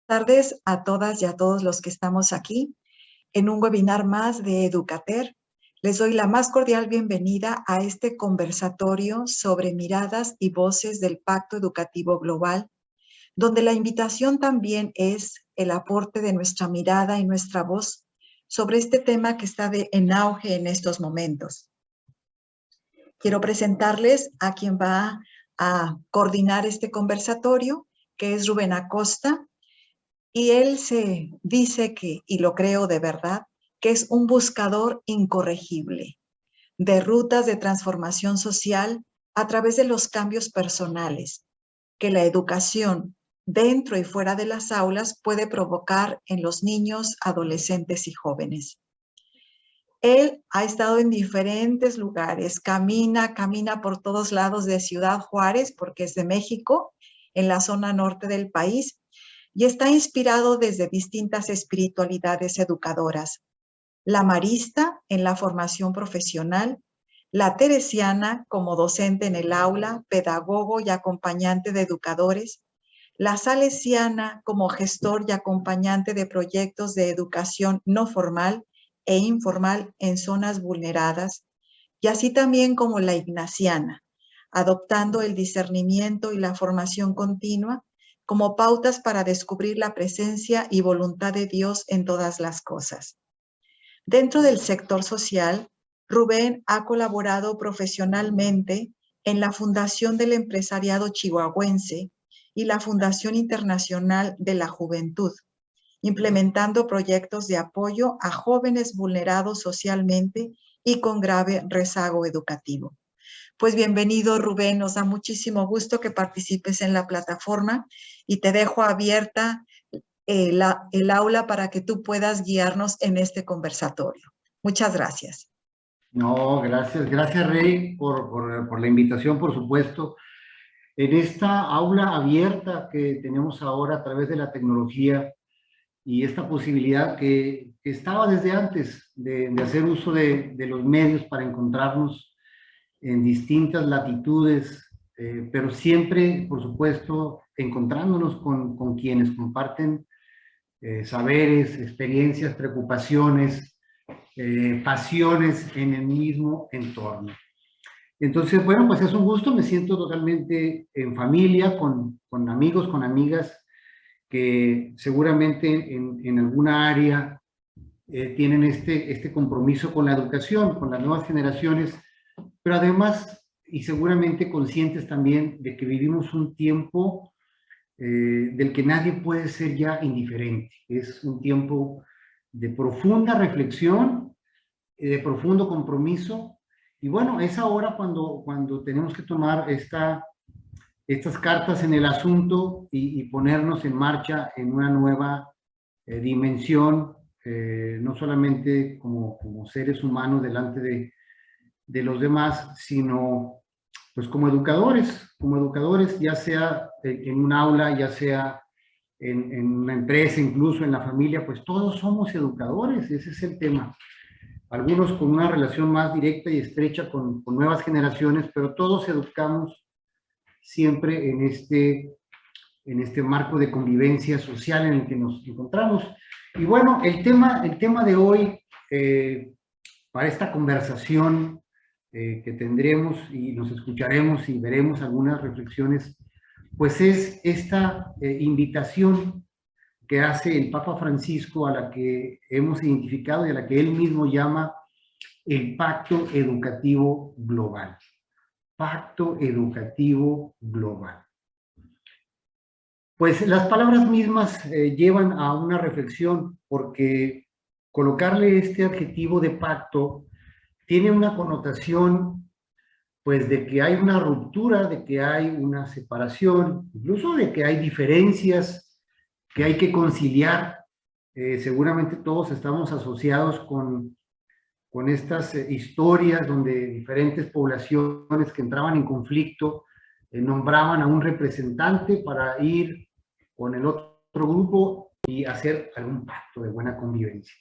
Tardes a todas y a todos los que estamos aquí en un webinar más de Educater. Les doy la más cordial bienvenida a este conversatorio sobre miradas y voces del Pacto Educativo Global, donde la invitación también es el aporte de nuestra mirada y nuestra voz sobre este tema que está en auge en estos momentos. Quiero presentarles a quien va a coordinar este conversatorio, que es Rubén Acosta. Y él se dice que, y lo creo de verdad, que es un buscador incorregible de rutas de transformación social a través de los cambios personales que la educación dentro y fuera de las aulas puede provocar en los niños, adolescentes y jóvenes. Él ha estado en diferentes lugares, camina por todos lados de Ciudad Juárez, porque es de México, en la zona norte del país, y está inspirado desde distintas espiritualidades educadoras. La marista en la formación profesional, la teresiana como docente en el aula, pedagogo y acompañante de educadores, la salesiana como gestor y acompañante de proyectos de educación no formal e informal en zonas vulneradas, y así también como la ignaciana, adoptando el discernimiento y la formación continua como pautas para descubrir la presencia y voluntad de Dios en todas las cosas. Dentro del sector social, Rubén ha colaborado profesionalmente en la Fundación del Empresariado Chihuahuense y la Fundación Internacional de la Juventud, implementando proyectos de apoyo a jóvenes vulnerados socialmente y con grave rezago educativo. Pues bienvenido, Rubén, nos da muchísimo gusto que participes en la plataforma y te dejo abierta el aula para que tú puedas guiarnos en este conversatorio. Muchas gracias. No, gracias Rey por la invitación, por supuesto. En esta aula abierta que tenemos ahora a través de la tecnología y esta posibilidad que estaba desde antes de hacer uso de los medios para encontrarnos en distintas latitudes, pero siempre, por supuesto, encontrándonos con quienes comparten saberes, experiencias, preocupaciones, pasiones en el mismo entorno. Entonces, bueno, pues es un gusto, me siento totalmente en familia, con amigos, con amigas que seguramente en alguna área tienen este compromiso con la educación, con las nuevas generaciones, pero además y seguramente conscientes también de que vivimos un tiempo del que nadie puede ser ya indiferente. Es un tiempo de profunda reflexión, de profundo compromiso, y bueno, es ahora cuando tenemos que tomar estas cartas en el asunto y ponernos en marcha en una nueva dimensión, no solamente como seres humanos delante de los demás, sino pues como educadores, ya sea en un aula, ya sea en una empresa, incluso en la familia, pues todos somos educadores, ese es el tema. Algunos con una relación más directa y estrecha con nuevas generaciones, pero todos educamos siempre en este marco de convivencia social en el que nos encontramos. Y bueno, el tema de hoy, para esta conversación que tendremos y nos escucharemos y veremos algunas reflexiones, pues es esta invitación que hace el Papa Francisco, a la que hemos identificado y a la que él mismo llama el Pacto Educativo Global. Pacto Educativo Global. Pues las palabras mismas llevan a una reflexión, porque colocarle este adjetivo de pacto tiene una connotación, pues, de que hay una ruptura, de que hay una separación, incluso de que hay diferencias que hay que conciliar. Seguramente todos estamos asociados con estas historias donde diferentes poblaciones que entraban en conflicto nombraban a un representante para ir con el otro grupo y hacer algún pacto de buena convivencia.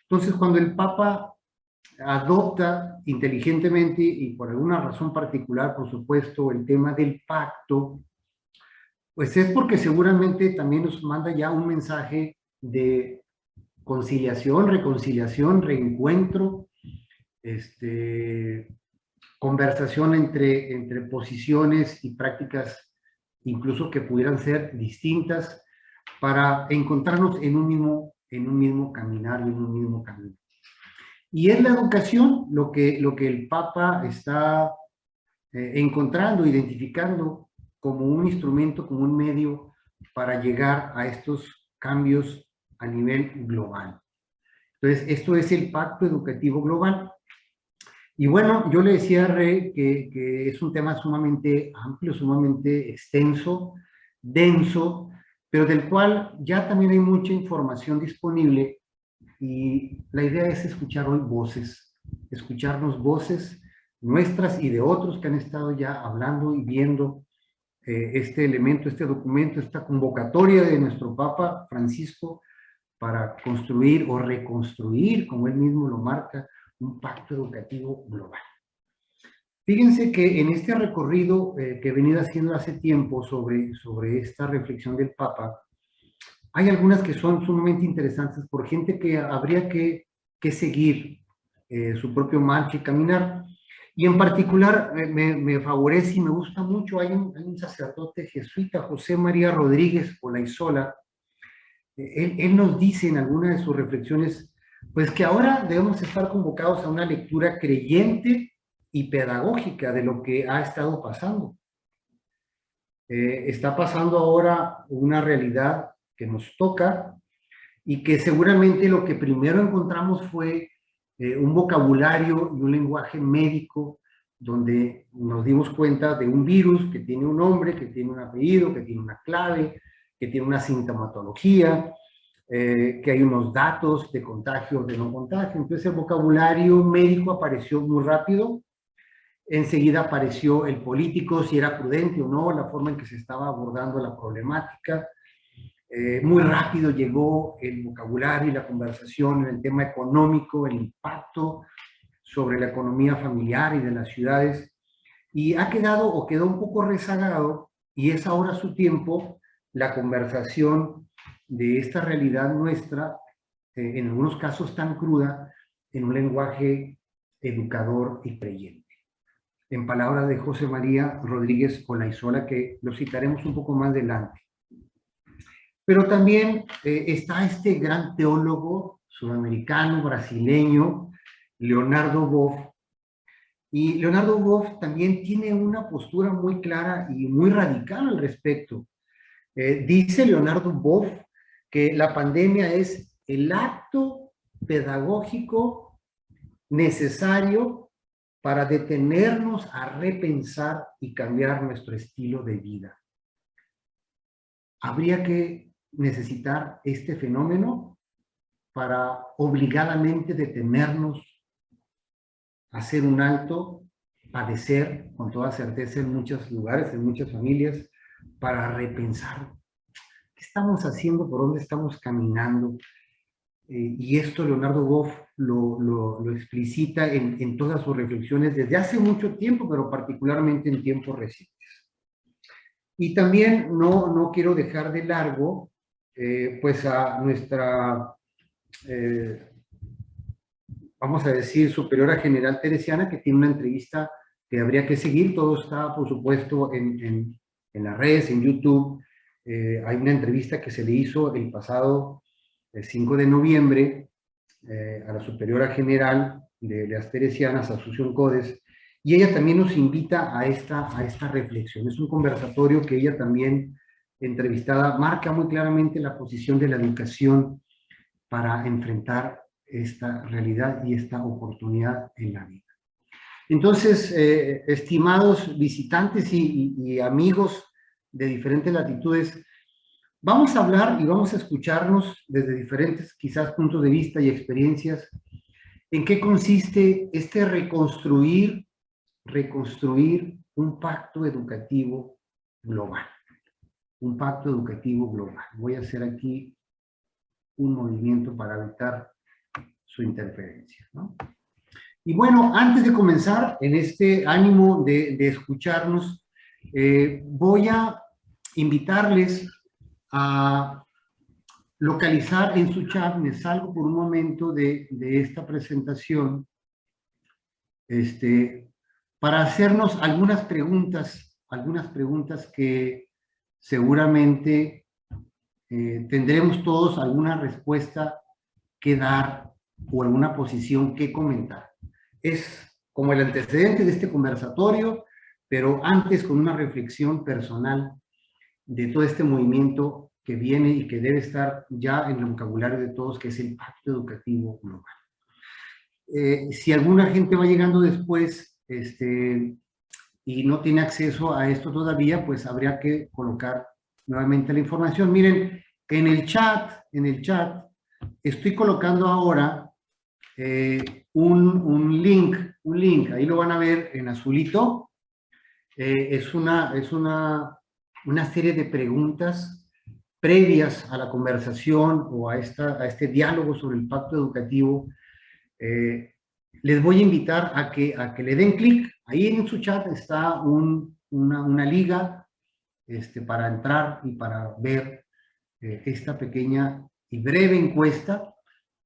Entonces, cuando el Papa adopta inteligentemente y por alguna razón particular, por supuesto, el tema del pacto, Pues es porque seguramente también nos manda ya un mensaje de conciliación, reconciliación, reencuentro, conversación entre posiciones y prácticas incluso que pudieran ser distintas para encontrarnos en un mismo caminar, en un mismo camino. Y es la educación lo que el Papa está encontrando, identificando como un instrumento, como un medio para llegar a estos cambios a nivel global. Entonces, esto es el Pacto Educativo Global. Y bueno, yo le decía a Rey que es un tema sumamente amplio, sumamente extenso, denso, pero del cual ya también hay mucha información disponible y la idea es escuchar hoy voces, escucharnos voces nuestras y de otros que han estado ya hablando y viendo este elemento, este documento, esta convocatoria de nuestro Papa Francisco para construir o reconstruir, como él mismo lo marca, un pacto educativo global. Fíjense que en este recorrido que he venido haciendo hace tiempo sobre esta reflexión del Papa, hay algunas que son sumamente interesantes por gente que habría que seguir su propio marcha y caminar. Y en particular me favorece y me gusta mucho, hay un sacerdote jesuita, José María Rodríguez Olaizola. Él nos dice en alguna de sus reflexiones, pues que ahora debemos estar convocados a una lectura creyente y pedagógica de lo que ha estado pasando. Está pasando ahora una realidad que nos toca y que seguramente lo que primero encontramos fue un vocabulario y un lenguaje médico donde nos dimos cuenta de un virus que tiene un nombre, que tiene un apellido, que tiene una clave, que tiene una sintomatología, que hay unos datos de contagio o de no contagio. Entonces el vocabulario médico apareció muy rápido. Enseguida apareció el político, si era prudente o no, la forma en que se estaba abordando la problemática. Muy rápido llegó el vocabulario y la conversación en el tema económico, el impacto sobre la economía familiar y de las ciudades. Y ha quedado o quedó un poco rezagado, y es ahora su tiempo, la conversación de esta realidad nuestra, en algunos casos tan cruda, en un lenguaje educador y creyente. En palabras de José María Rodríguez Olaizola, que lo citaremos un poco más adelante. Pero también está este gran teólogo sudamericano, brasileño, Leonardo Boff. Y Leonardo Boff también tiene una postura muy clara y muy radical al respecto. Dice Leonardo Boff que la pandemia es el acto pedagógico necesario para detenernos a repensar y cambiar nuestro estilo de vida. Habría que necesitar este fenómeno para obligadamente detenernos, hacer un alto, padecer con toda certeza en muchos lugares, en muchas familias, para repensar qué estamos haciendo, por dónde estamos caminando. Y esto Leonardo Boff lo explicita en todas sus reflexiones desde hace mucho tiempo, pero particularmente en tiempos recientes. Y también no quiero dejar de largo pues a nuestra, vamos a decir, superiora general teresiana, que tiene una entrevista que habría que seguir. Todo está, por supuesto, en las redes, en YouTube. Hay una entrevista que se le hizo el pasado 5 de noviembre a la superiora general de las teresianas, Asunción Codes, y ella también nos invita a esta reflexión. Es un conversatorio que ella también, entrevistada, marca muy claramente la posición de la educación para enfrentar esta realidad y esta oportunidad en la vida. Entonces, estimados visitantes y amigos de diferentes latitudes, vamos a hablar y vamos a escucharnos desde diferentes, quizás, puntos de vista y experiencias, en qué consiste este reconstruir un pacto educativo global. Un pacto educativo global. Voy a hacer aquí un movimiento para evitar su interferencia, ¿no? Y bueno, antes de comenzar, en este ánimo de escucharnos, voy a invitarles a localizar en su chat, me salgo por un momento de esta presentación, para hacernos algunas preguntas que seguramente tendremos todos alguna respuesta que dar o alguna posición que comentar. Es como el antecedente de este conversatorio, pero antes con una reflexión personal de todo este movimiento que viene y que debe estar ya en el vocabulario de todos, que es el Pacto Educativo Global. Si alguna gente va llegando después y no tiene acceso a esto todavía, pues habría que colocar nuevamente la información. Miren, en el chat estoy colocando ahora un link, ahí lo van a ver en azulito. Es una serie de preguntas previas a la conversación o a este diálogo sobre el pacto educativo. Les voy a invitar a que le den clic. Ahí en su chat está una liga para entrar y para ver esta pequeña y breve encuesta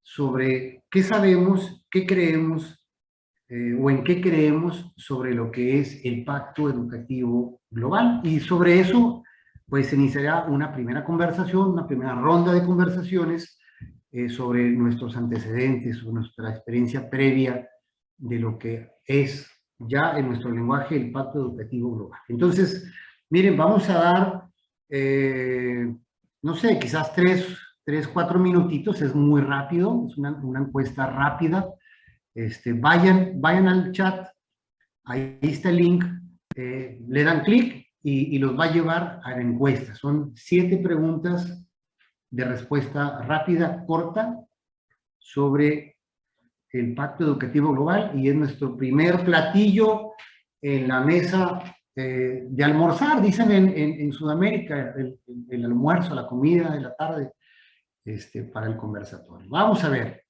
sobre qué sabemos, qué creemos o en qué creemos sobre lo que es el Pacto Educativo Global. Y sobre eso, pues se iniciará una primera conversación, una primera ronda de conversaciones sobre nuestros antecedentes, o nuestra experiencia previa de lo que es ya en nuestro lenguaje el Pacto Educativo Global. Entonces, miren, vamos a dar, no sé, quizás 4 minutitos, es muy rápido, es una encuesta rápida. Vayan al chat, ahí está el link, le dan clic y los va a llevar a la encuesta. Son 7 preguntas de respuesta rápida, corta, sobre el Pacto Educativo Global, y es nuestro primer platillo en la mesa de almorzar, dicen en Sudamérica, el almuerzo, la comida de la tarde, para el conversatorio. Vamos a ver.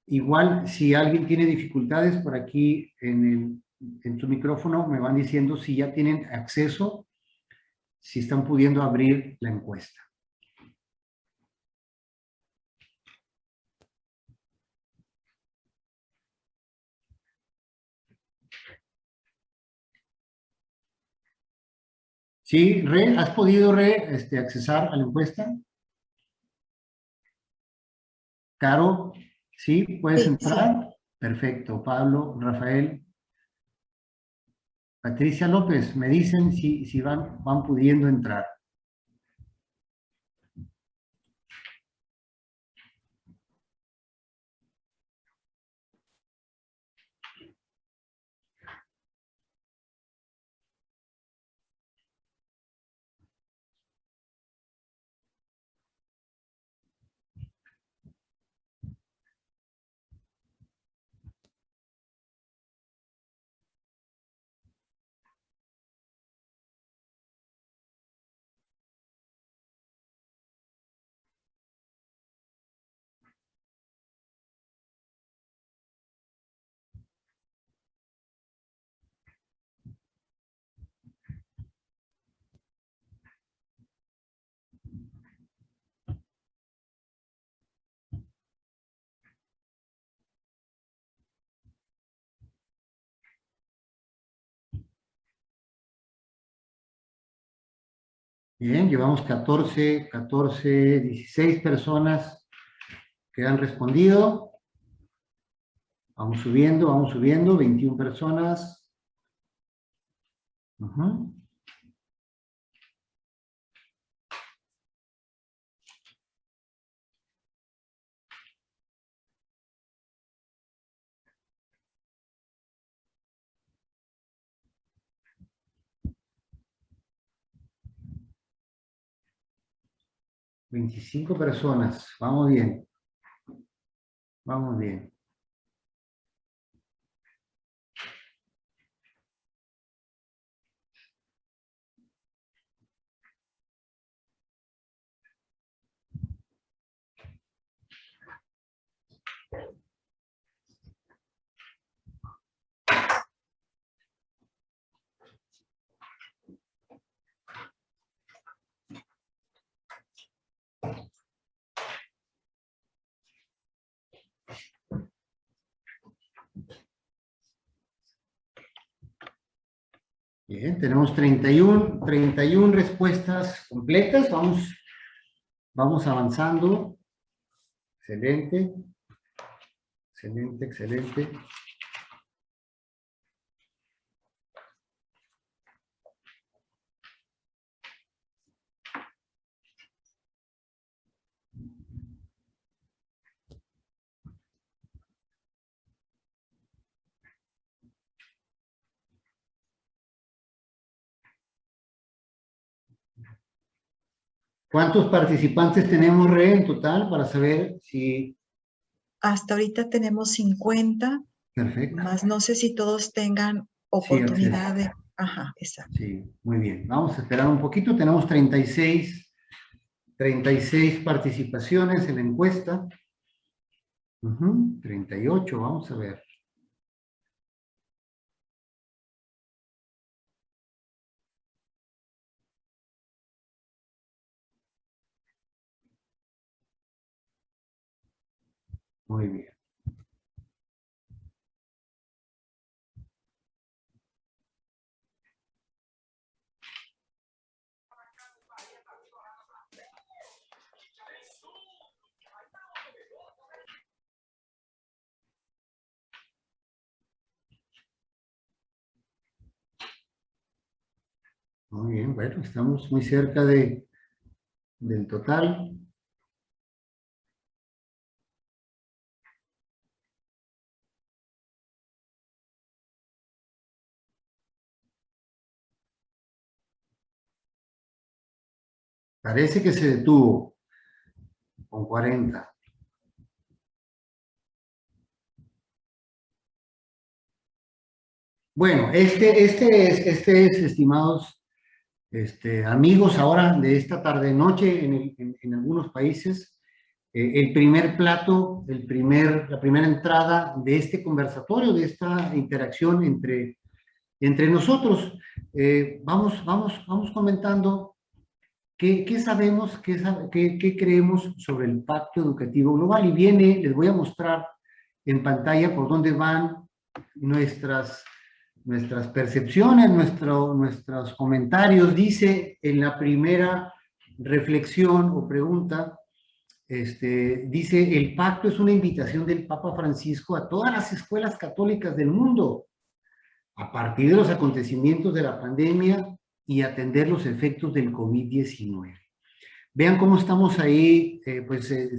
Igual, si alguien tiene dificultades por aquí en tu micrófono, me van diciendo si ya tienen acceso, si están pudiendo abrir la encuesta. ¿Sí, Re? ¿Has podido, Re, accesar a la encuesta? Caro, ¿sí? ¿Puedes Sí, sí. entrar? Perfecto. Pablo, Rafael, Patricia López, me dicen si van pudiendo entrar. Bien, llevamos 16 personas que han respondido. Vamos subiendo, 21 personas. Uh-huh. $25 personas. Vamos bien. Vamos bien. bien, tenemos 31 respuestas completas. Vamos avanzando. Excelente. Excelente, excelente. ¿Cuántos participantes tenemos, Re, en total para saber si... Hasta ahorita tenemos 50, Perfecto. más no sé si todos tengan Sí, oportunidad acceso. de... Ajá, exacto. Sí, muy bien. Vamos a esperar un poquito. Tenemos 36 participaciones en la encuesta. 38, vamos a ver. Muy bien. Muy bien, bueno, estamos muy cerca del total. Parece que se detuvo con 40. Bueno, este es, estimados amigos, ahora de esta tarde-noche en algunos países, el primer plato, la primera entrada de este conversatorio, de esta interacción entre nosotros. Vamos comentando qué sabemos, qué creemos sobre el Pacto Educativo Global. Y les voy a mostrar en pantalla por dónde van nuestras percepciones, nuestros comentarios. Dice en la primera reflexión o pregunta, dice: el pacto es una invitación del Papa Francisco a todas las escuelas católicas del mundo, a partir de los acontecimientos de la pandemia y atender los efectos del COVID-19. Vean cómo estamos ahí,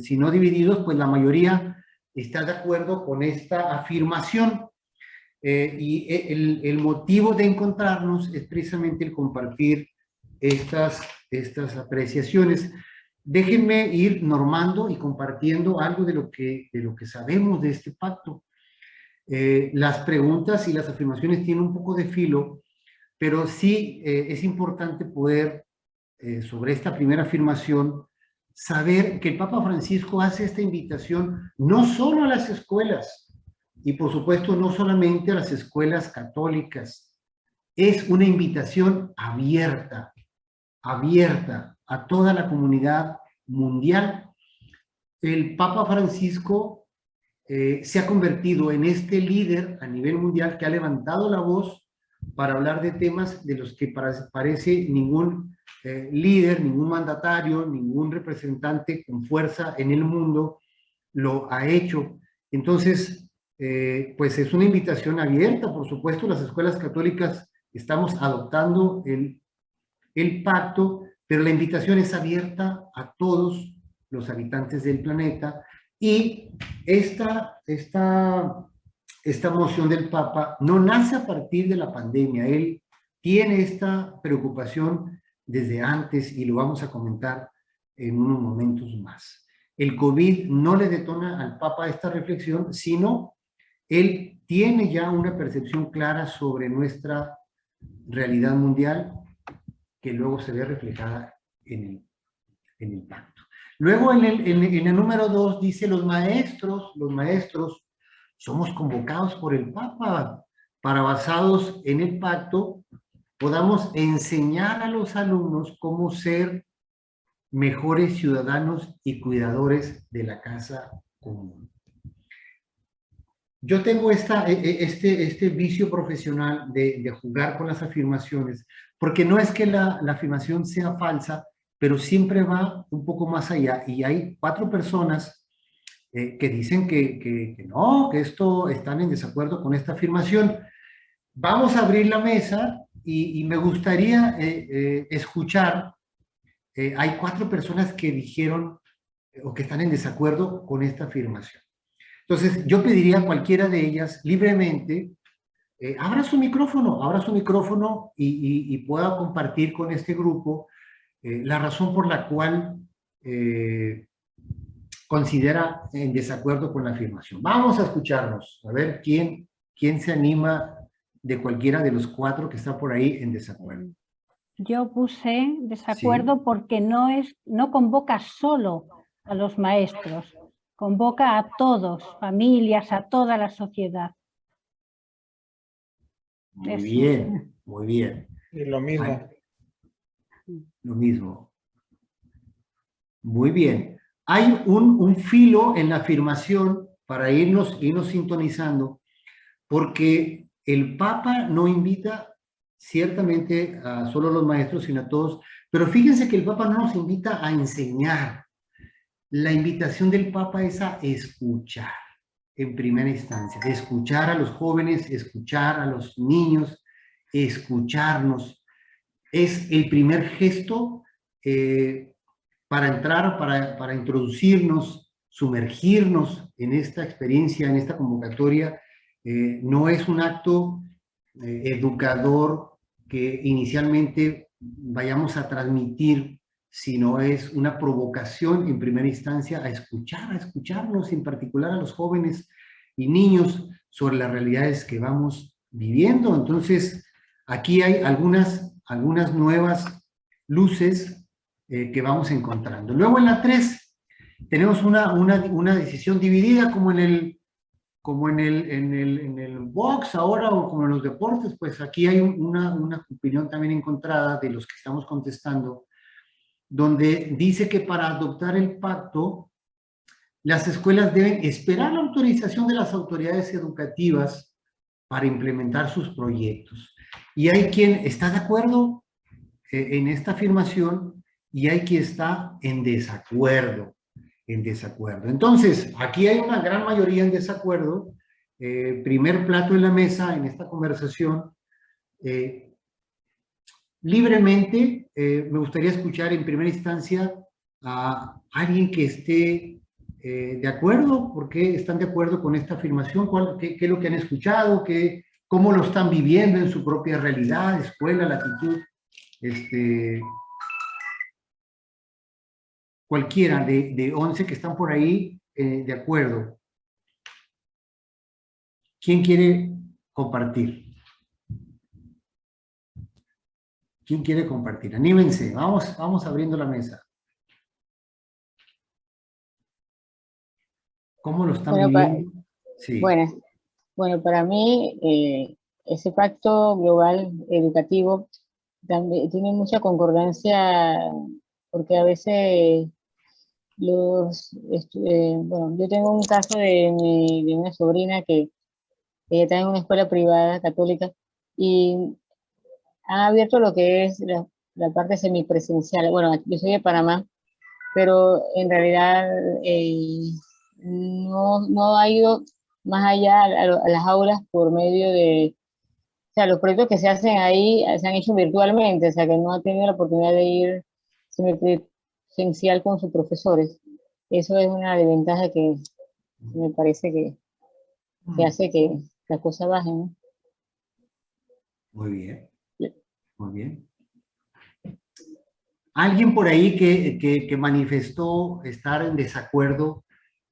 si no divididos, pues la mayoría está de acuerdo con esta afirmación. Y el motivo de encontrarnos es precisamente el compartir estas apreciaciones. Déjenme ir normando y compartiendo algo de lo que sabemos de este pacto. Las preguntas y las afirmaciones tienen un poco de filo, pero sí es importante poder, sobre esta primera afirmación, saber que el Papa Francisco hace esta invitación no solo a las escuelas, y por supuesto no solamente a las escuelas católicas, es una invitación abierta a toda la comunidad mundial. El Papa Francisco se ha convertido en este líder a nivel mundial que ha levantado la voz para hablar de temas de los que parece ningún líder, ningún mandatario, ningún representante con fuerza en el mundo lo ha hecho. Entonces, pues es una invitación abierta. Por supuesto, las escuelas católicas estamos adoptando el pacto, pero la invitación es abierta a todos los habitantes del planeta. Y esta moción del Papa no nace a partir de la pandemia. Él tiene esta preocupación desde antes y lo vamos a comentar en unos momentos más. El COVID no le detona al Papa esta reflexión, sino él tiene ya una percepción clara sobre nuestra realidad mundial que luego se ve reflejada en el pacto. Luego en el número 2 dice: los maestros somos convocados por el Papa para, basados en el pacto, podamos enseñar a los alumnos cómo ser mejores ciudadanos y cuidadores de la casa común. yo tengo este vicio profesional de jugar con las afirmaciones, porque no es que la afirmación sea falsa, pero siempre va un poco más allá. Y hay 4 personas que dicen que no, que esto están en desacuerdo con esta afirmación. Vamos a abrir la mesa y me gustaría escuchar. Hay 4 personas que dijeron o que están en desacuerdo con esta afirmación. Entonces, yo pediría a cualquiera de ellas libremente, abra su micrófono y pueda compartir con este grupo la razón por la cual considera en desacuerdo con la afirmación. Vamos a escucharnos, a ver quién se anima de cualquiera de los 4 que está por ahí en desacuerdo. Yo puse desacuerdo Sí. porque no convoca solo a los maestros, convoca a todos, familias, a toda la sociedad. Muy Eso. bien, muy bien. Y lo mismo. Lo mismo. Muy bien. Hay un filo en la afirmación para irnos sintonizando, porque el Papa no invita ciertamente a solo los maestros, sino a todos, pero fíjense que el Papa no nos invita a enseñar. La invitación del Papa es a escuchar en primera instancia, escuchar a los jóvenes, escuchar a los niños, escucharnos. Es el primer gesto para entrar, para introducirnos, sumergirnos en esta experiencia, en esta convocatoria. No es un acto educador que inicialmente vayamos a transmitir, sino es una provocación en primera instancia a escucharnos, en particular a los jóvenes y niños, sobre las realidades que vamos viviendo. Entonces, aquí hay algunas nuevas luces que vamos encontrando. Luego en la 3 tenemos una decisión dividida, como en el box ahora, o como en los deportes. Pues aquí hay una opinión también encontrada de los que estamos contestando, donde dice que para adoptar el pacto, las escuelas deben esperar la autorización de las autoridades educativas para implementar sus proyectos. Y hay quien está de acuerdo en esta afirmación y hay quien está en desacuerdo. Entonces, aquí hay una gran mayoría en desacuerdo. Primer plato en la mesa en esta conversación. Libremente, me gustaría escuchar en primera instancia a alguien que esté de acuerdo. ¿Por qué están de acuerdo con esta afirmación? ¿Qué es lo que han escuchado? ¿Cómo lo están viviendo en su propia realidad, escuela, latitud? Cualquiera de 11 que están por ahí de acuerdo. ¿Quién quiere compartir? ¿Quién quiere compartir? Anímense, vamos abriendo la mesa. ¿Cómo lo están viviendo? Sí. Bueno, para mí ese pacto global educativo también tiene mucha concordancia, porque a veces bueno, yo tengo un caso de una sobrina que ella está en una escuela privada católica y han abierto lo que es la parte semipresencial. Bueno, yo soy de Panamá, pero en realidad no ha ido más allá a las aulas por medio de, o sea, los proyectos que se hacen ahí se han hecho virtualmente, o sea, que no ha tenido la oportunidad de ir semipresencial con sus profesores. Eso es una desventaja que me parece que hace que las cosas bajen, ¿no? Muy bien. Muy bien. Alguien por ahí que manifestó estar en desacuerdo,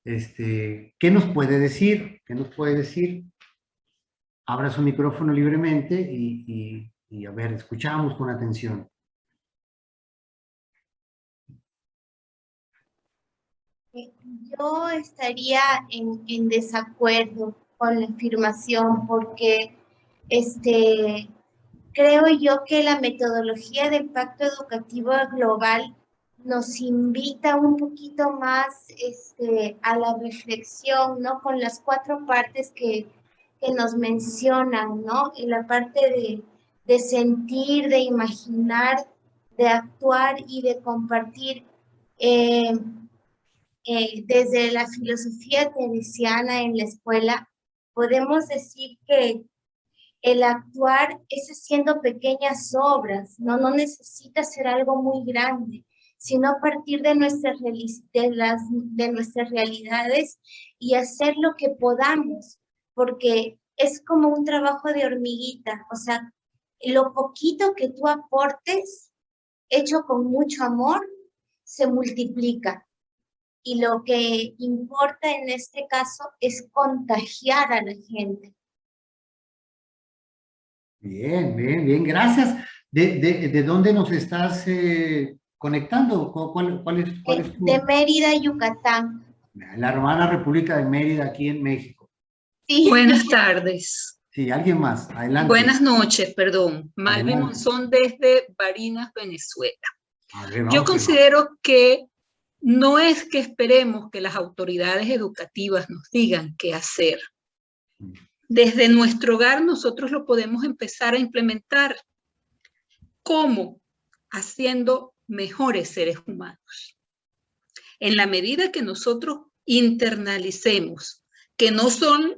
¿qué nos puede decir? ¿Qué nos puede decir? Abra su micrófono libremente y a ver, escuchamos con atención. Yo estaría en desacuerdo con la afirmación porque creo yo que la metodología del Pacto Educativo Global nos invita un poquito más a la reflexión, ¿no? Con las 4 partes que nos mencionan, ¿no? Y la parte de sentir, de imaginar, de actuar y de compartir. Desde la filosofía teresiana en la escuela, podemos decir que el actuar es haciendo pequeñas obras, ¿no? No necesita ser algo muy grande, sino a partir de nuestras realidades y hacer lo que podamos, porque es como un trabajo de hormiguita, o sea, lo poquito que tú aportes, hecho con mucho amor, se multiplica. Y lo que importa en este caso es contagiar a la gente. Bien, bien, bien, gracias. ¿De dónde nos estás conectando? ¿Cuál es tu...? De Mérida, Yucatán. La hermana República de Mérida, aquí en México. Sí. Buenas tardes. Sí, alguien más, adelante. Buenas noches, perdón. Malvi Adelante. Monzón desde Barinas, Venezuela. A ver, Yo vamos, considero que no es que esperemos que las autoridades educativas nos digan qué hacer. Desde nuestro hogar nosotros lo podemos empezar a implementar. ¿Cómo? Haciendo mejores seres humanos. En la medida que nosotros internalicemos que no son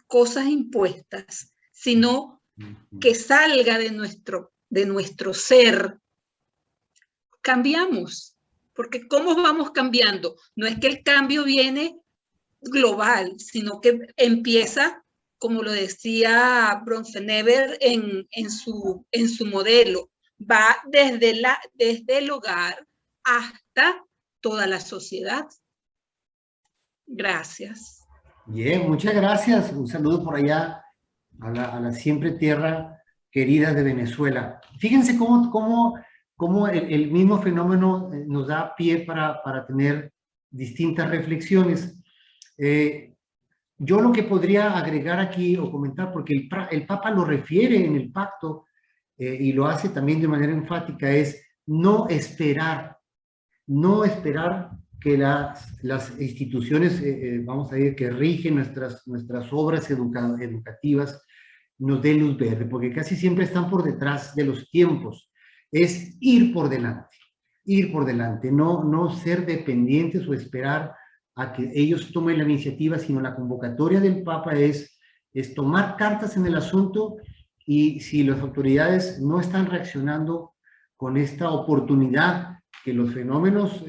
cosas impuestas, sino que salga de nuestro ser, cambiamos. Porque ¿cómo vamos cambiando? No es que el cambio viene global, sino que empieza, como lo decía Bronfenweber en su modelo, va desde el hogar hasta toda la sociedad. Gracias. Bien, muchas gracias. Un saludo por allá a la siempre tierra querida de Venezuela. Fíjense cómo el mismo fenómeno nos da pie para tener distintas reflexiones. Yo lo que podría agregar aquí o comentar, porque el Papa lo refiere en el pacto y lo hace también de manera enfática, es no esperar que las instituciones, vamos a decir, que rigen nuestras obras educativas, nos den luz verde, porque casi siempre están por detrás de los tiempos. Es ir por delante, no ser dependientes o esperar a que ellos tomen la iniciativa, sino la convocatoria del Papa es tomar cartas en el asunto, y si las autoridades no están reaccionando con esta oportunidad que los fenómenos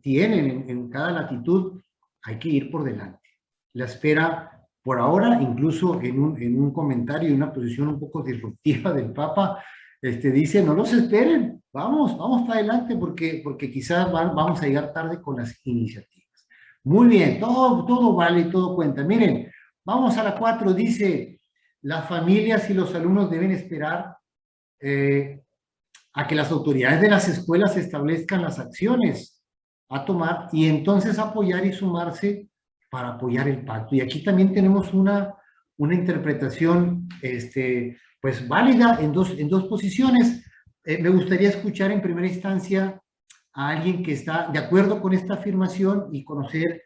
tienen en cada latitud, hay que ir por delante. La espera, por ahora, incluso en un comentario y una posición un poco disruptiva del Papa, dice, no los esperen, vamos para adelante, porque quizás vamos a llegar tarde con las iniciativas. Muy bien, todo vale, todo cuenta. Miren, vamos a la 4, dice, las familias y los alumnos deben esperar a que las autoridades de las escuelas establezcan las acciones a tomar y entonces apoyar y sumarse para apoyar el pacto. Y aquí también tenemos una interpretación pues válida en dos posiciones. Me gustaría escuchar en primera instancia a alguien que está de acuerdo con esta afirmación y conocer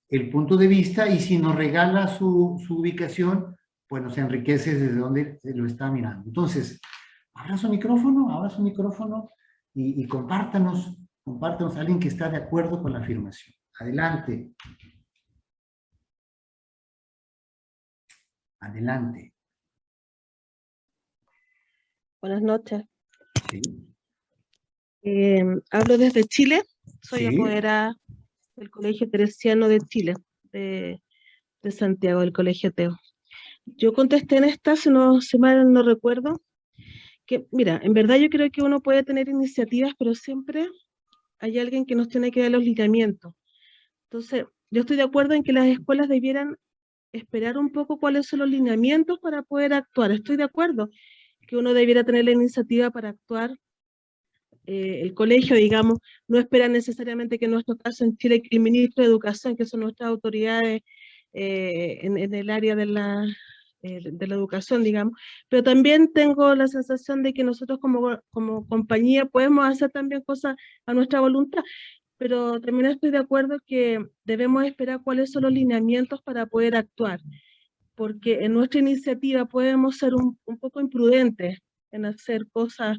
el punto de vista, y si nos regala su ubicación, pues nos enriquece desde donde lo está mirando. Entonces, abra su micrófono y compártanos a alguien que está de acuerdo con la afirmación. Adelante. Adelante. Buenas noches. Sí. Hablo desde Chile, soy Sí. apoderada del Colegio Teresiano de Chile, de Santiago, del Colegio Teo. Yo contesté en esta, si mal no recuerdo, que mira, en verdad yo creo que uno puede tener iniciativas, pero siempre hay alguien que nos tiene que dar los lineamientos. Entonces, yo estoy de acuerdo en que las escuelas debieran esperar un poco cuáles son los lineamientos para poder actuar. Estoy de acuerdo que uno debiera tener la iniciativa para actuar. El colegio, digamos, no espera necesariamente que en nuestro caso en Chile el ministro de Educación, que son nuestras autoridades en el área de de la educación, digamos, pero también tengo la sensación de que nosotros como compañía podemos hacer también cosas a nuestra voluntad, pero también estoy de acuerdo que debemos esperar cuáles son los lineamientos para poder actuar, porque en nuestra iniciativa podemos ser un poco imprudentes en hacer cosas,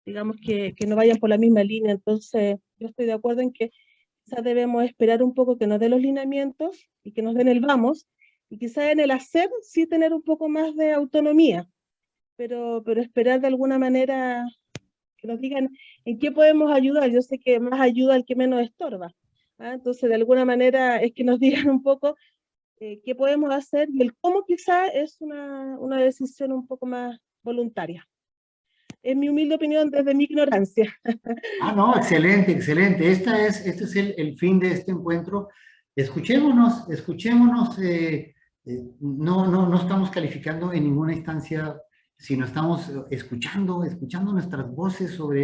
digamos, que no vayan por la misma línea. Entonces, yo estoy de acuerdo en que quizás debemos esperar un poco que nos den los lineamientos y que nos den el vamos, y quizás en el hacer sí tener un poco más de autonomía, pero esperar de alguna manera que nos digan en qué podemos ayudar. Yo sé que más ayuda al que menos estorba, ¿ah? Entonces, de alguna manera es que nos digan un poco qué podemos hacer, y el cómo quizás es una decisión un poco más voluntaria. Es mi humilde opinión desde mi ignorancia. Ah, no, excelente, excelente. Este es el fin de este encuentro. Escuchémonos, no estamos calificando en ninguna instancia, sino estamos escuchando nuestras voces sobre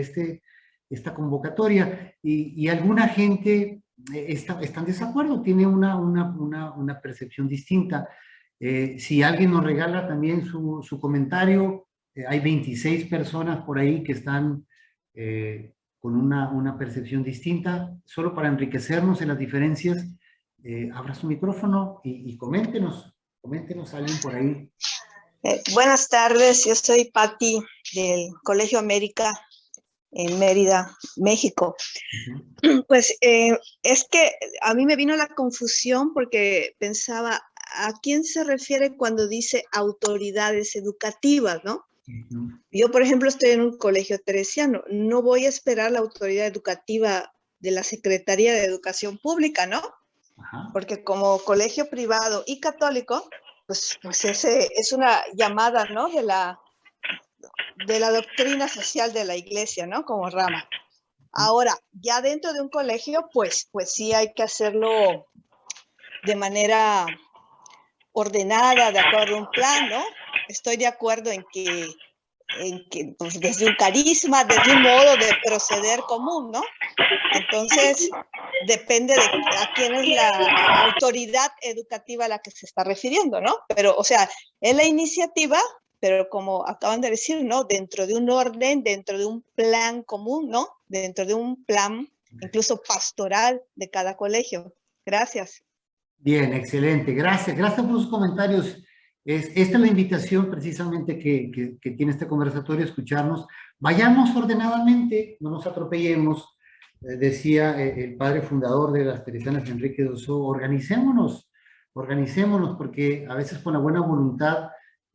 esta convocatoria, y alguna gente está en desacuerdo, tiene una percepción distinta. Si alguien nos regala también su comentario, hay 26 personas por ahí que están con una percepción distinta. Solo para enriquecernos en las diferencias, abra su micrófono y coméntenos alguien por ahí. Buenas tardes, yo soy Patti del Colegio América en Mérida, México. Pues es que a mí me vino la confusión porque pensaba, ¿a quién se refiere cuando dice autoridades educativas, no? Yo, por ejemplo, estoy en un colegio teresiano, no voy a esperar la autoridad educativa de la Secretaría de Educación Pública, ¿no? Ajá. Porque como colegio privado y católico, pues ese es una llamada, ¿no? De la doctrina social de la iglesia, ¿no? Como rama. Ahora, ya dentro de un colegio, pues sí hay que hacerlo de manera ordenada, de acuerdo a un plan, ¿no? Estoy de acuerdo en que pues, desde un carisma, desde un modo de proceder común, ¿no? Entonces, depende de a quién es la autoridad educativa a la que se está refiriendo, ¿no? Pero, o sea, es la iniciativa, pero como acaban de decir, ¿no? Dentro de un orden, dentro de un plan común, ¿no? Dentro de un plan, incluso pastoral de cada colegio. Gracias. Bien, excelente. Gracias por sus comentarios. Esta es la invitación precisamente que tiene este conversatorio, escucharnos. Vayamos ordenadamente, no nos atropellemos. Decía el padre fundador de las Teresianas, Enrique Dossó, organicémonos, porque a veces con la buena voluntad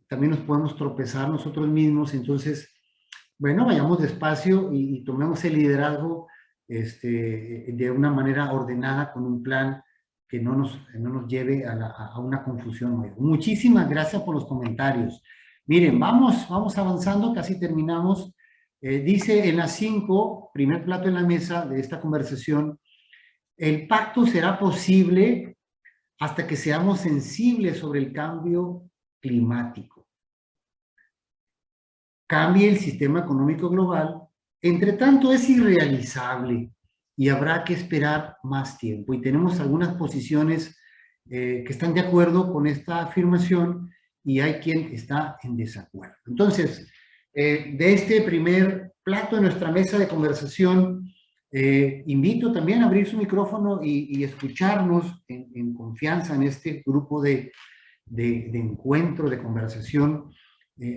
también nos podemos tropezar nosotros mismos. Entonces, bueno, vayamos despacio y tomemos el liderazgo de una manera ordenada, con un plan que no nos lleve a una confusión. Muchísimas gracias por los comentarios. Miren, vamos avanzando, casi terminamos. Dice en las 5, primer plato en la mesa de esta conversación: el pacto será posible hasta que seamos sensibles sobre el cambio climático. Cambie el sistema económico global, entre tanto es irrealizable y habrá que esperar más tiempo. Y tenemos algunas posiciones que están de acuerdo con esta afirmación, y hay quien está en desacuerdo. Entonces, de este primer plato en nuestra mesa de conversación, invito también a abrir su micrófono y escucharnos en confianza en este grupo de encuentro, de conversación.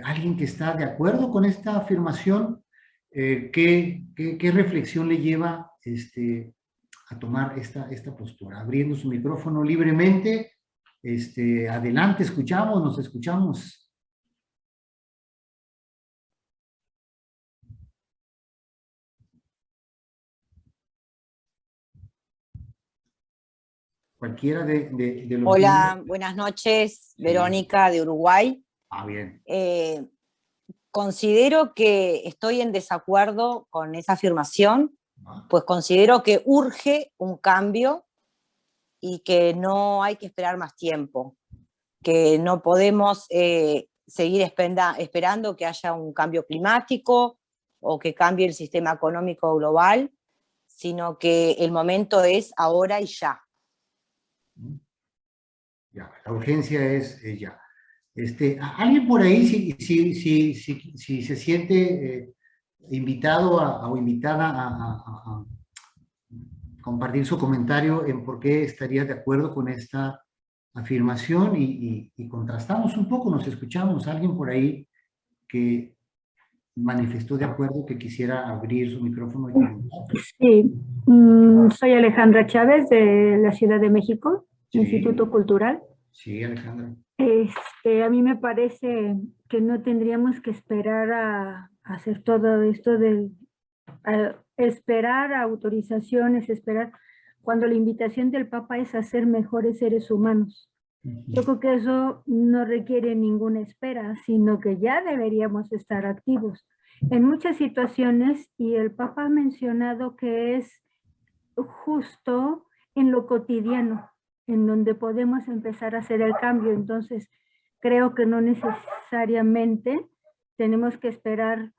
Alguien que está de acuerdo con esta afirmación, ¿qué reflexión le lleva a tomar esta postura? Abriendo su micrófono libremente, adelante, nos escuchamos. Cualquiera de los... Hola, buenas noches, Verónica de Uruguay. Ah, bien. Considero que estoy en desacuerdo con esa afirmación, pues considero que urge un cambio y que no hay que esperar más tiempo, que no podemos seguir esperando que haya un cambio climático o que cambie el sistema económico global, sino que el momento es ahora y ya. Ya, la urgencia es ya. Alguien por ahí, si se siente invitado o invitada a compartir su comentario en por qué estaría de acuerdo con esta afirmación y contrastamos un poco, nos escuchamos. Alguien por ahí que manifestó de acuerdo, que quisiera abrir su micrófono y preguntar. Sí, soy Alejandra Chávez de la Ciudad de México, Sí. Instituto Cultural. Sí, Alejandra. A mí me parece que no tendríamos que esperar a hacer todo esto esperar autorizaciones, esperar, cuando la invitación del Papa es a ser mejores seres humanos. Yo creo que eso no requiere ninguna espera, sino que ya deberíamos estar activos en muchas situaciones, y el Papa ha mencionado que es justo en lo cotidiano, en donde podemos empezar a hacer el cambio. Entonces, creo que no necesariamente tenemos que esperar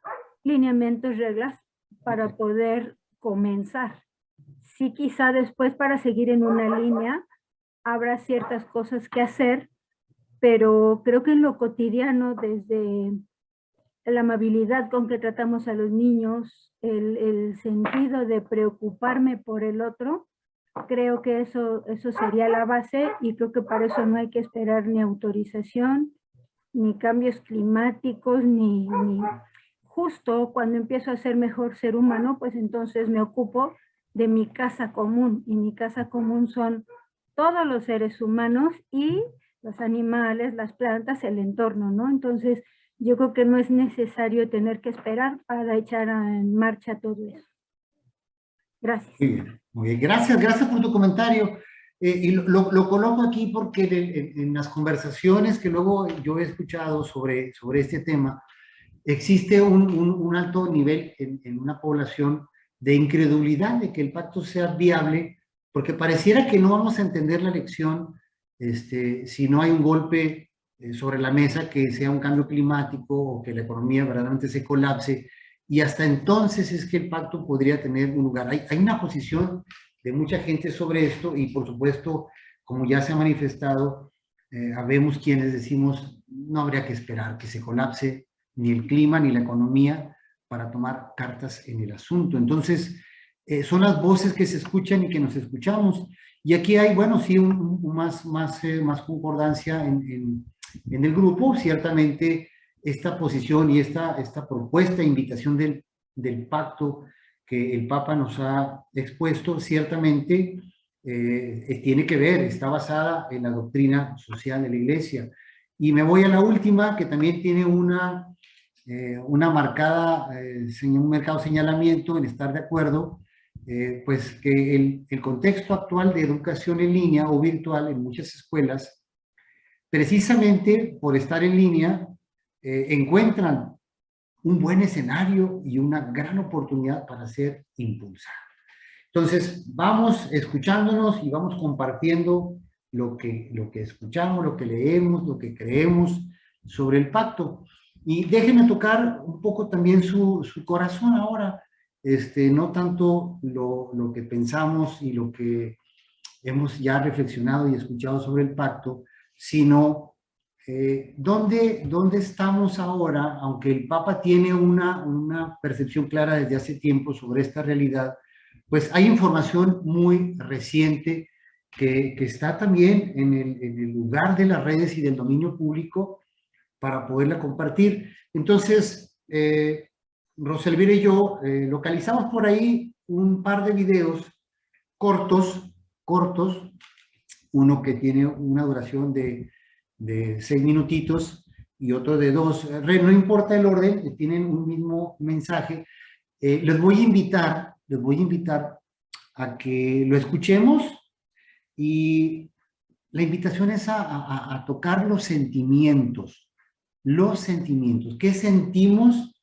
lineamientos, reglas para poder comenzar. Sí, quizá después, para seguir en una línea, habrá ciertas cosas que hacer, pero creo que en lo cotidiano, desde la amabilidad con que tratamos a los niños, el sentido de preocuparme por el otro, creo que eso sería la base, y creo que para eso no hay que esperar ni autorización, ni cambios climáticos, ni justo cuando empiezo a ser mejor ser humano, pues entonces me ocupo de mi casa común, y mi casa común son todos los seres humanos y los animales, las plantas, el entorno, ¿no? Entonces, yo creo que no es necesario tener que esperar para echar en marcha todo eso. Gracias. Muy bien. Gracias por tu comentario. Y lo coloco aquí porque en las conversaciones que luego yo he escuchado sobre este tema, existe un alto nivel en una población de incredulidad de que el pacto sea viable, porque pareciera que no vamos a entender la lección si no hay un golpe sobre la mesa, que sea un cambio climático o que la economía verdaderamente se colapse, y hasta entonces es que el pacto podría tener un lugar. Hay una posición de mucha gente sobre esto, y por supuesto, como ya se ha manifestado, habemos quienes decimos, no habría que esperar que se colapse ni el clima ni la economía para tomar cartas en el asunto. Entonces, son las voces que se escuchan y que nos escuchamos. Y aquí hay, bueno, sí, más concordancia en el grupo. Ciertamente, esta posición y esta propuesta, invitación del pacto que el Papa nos ha expuesto, ciertamente tiene que ver, está basada en la doctrina social de la Iglesia. Y me voy a la última, que también tiene una marcada, un marcado señalamiento en estar de acuerdo, pues que el contexto actual de educación en línea o virtual en muchas escuelas, precisamente por estar en línea, encuentran un buen escenario y una gran oportunidad para ser impulsados. Entonces, vamos escuchándonos y vamos compartiendo lo que escuchamos, lo que leemos, lo que creemos sobre el pacto. Y déjenme tocar un poco también su corazón ahora, no tanto lo que pensamos y lo que hemos ya reflexionado y escuchado sobre el pacto, sino ¿dónde estamos ahora? Aunque el Papa tiene una percepción clara desde hace tiempo sobre esta realidad, pues hay información muy reciente que está también en el lugar de las redes y del dominio público para poderla compartir. Entonces, Roselvira y yo localizamos por ahí un par de videos cortos, uno que tiene una duración de 6 minutitos y otro de 2. No importa el orden, tienen un mismo mensaje. Les voy a invitar a que lo escuchemos, y la invitación es a tocar los sentimientos. ¿Qué sentimos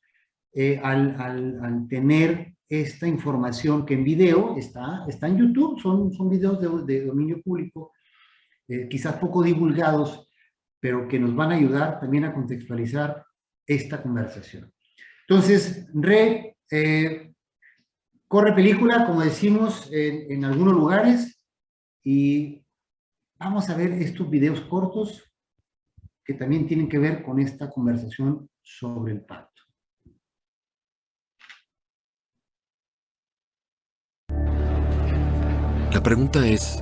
al tener esta información que en video está en YouTube? Son videos de dominio público, quizás poco divulgados, pero que nos van a ayudar también a contextualizar esta conversación. Entonces, corre película, como decimos en algunos lugares, y vamos a ver estos videos cortos que también tienen que ver con esta conversación sobre el pacto. La pregunta es,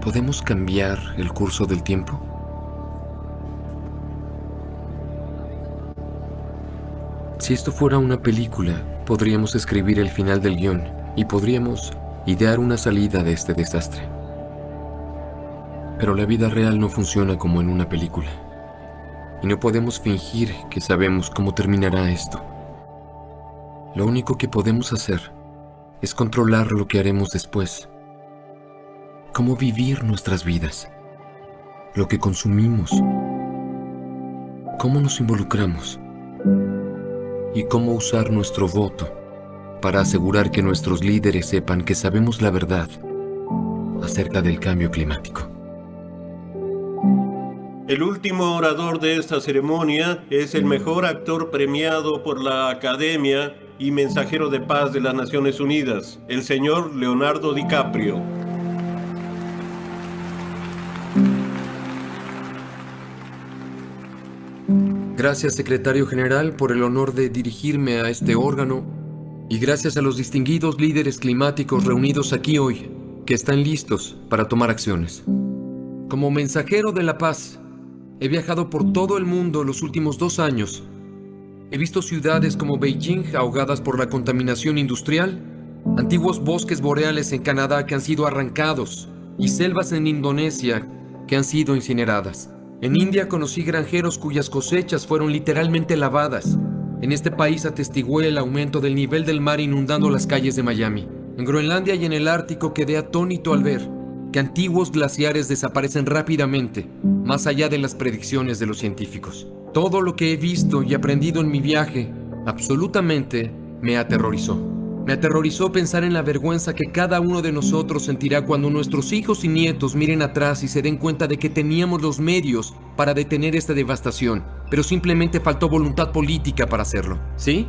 ¿podemos cambiar el curso del tiempo? Si esto fuera una película, podríamos escribir el final del guión y podríamos idear una salida de este desastre. Pero la vida real no funciona como en una película. Y no podemos fingir que sabemos cómo terminará esto. Lo único que podemos hacer es controlar lo que haremos después. Cómo vivir nuestras vidas. Lo que consumimos. Cómo nos involucramos. Y cómo usar nuestro voto para asegurar que nuestros líderes sepan que sabemos la verdad acerca del cambio climático. El último orador de esta ceremonia es el mejor actor premiado por la Academia y mensajero de paz de las Naciones Unidas, el señor Leonardo DiCaprio. Gracias, secretario general, por el honor de dirigirme a este órgano y gracias a los distinguidos líderes climáticos reunidos aquí hoy, que están listos para tomar acciones. Como mensajero de la paz, he viajado por todo el mundo los últimos 2 años. He visto ciudades como Beijing ahogadas por la contaminación industrial, antiguos bosques boreales en Canadá que han sido arrancados y selvas en Indonesia que han sido incineradas. En India conocí granjeros cuyas cosechas fueron literalmente lavadas. En este país atestigué el aumento del nivel del mar inundando las calles de Miami. En Groenlandia y en el Ártico quedé atónito al ver que antiguos glaciares desaparecen rápidamente, más allá de las predicciones de los científicos. Todo lo que he visto y aprendido en mi viaje, absolutamente, me aterrorizó. Me aterrorizó pensar en la vergüenza que cada uno de nosotros sentirá cuando nuestros hijos y nietos miren atrás y se den cuenta de que teníamos los medios para detener esta devastación, pero simplemente faltó voluntad política para hacerlo. ¿Sí?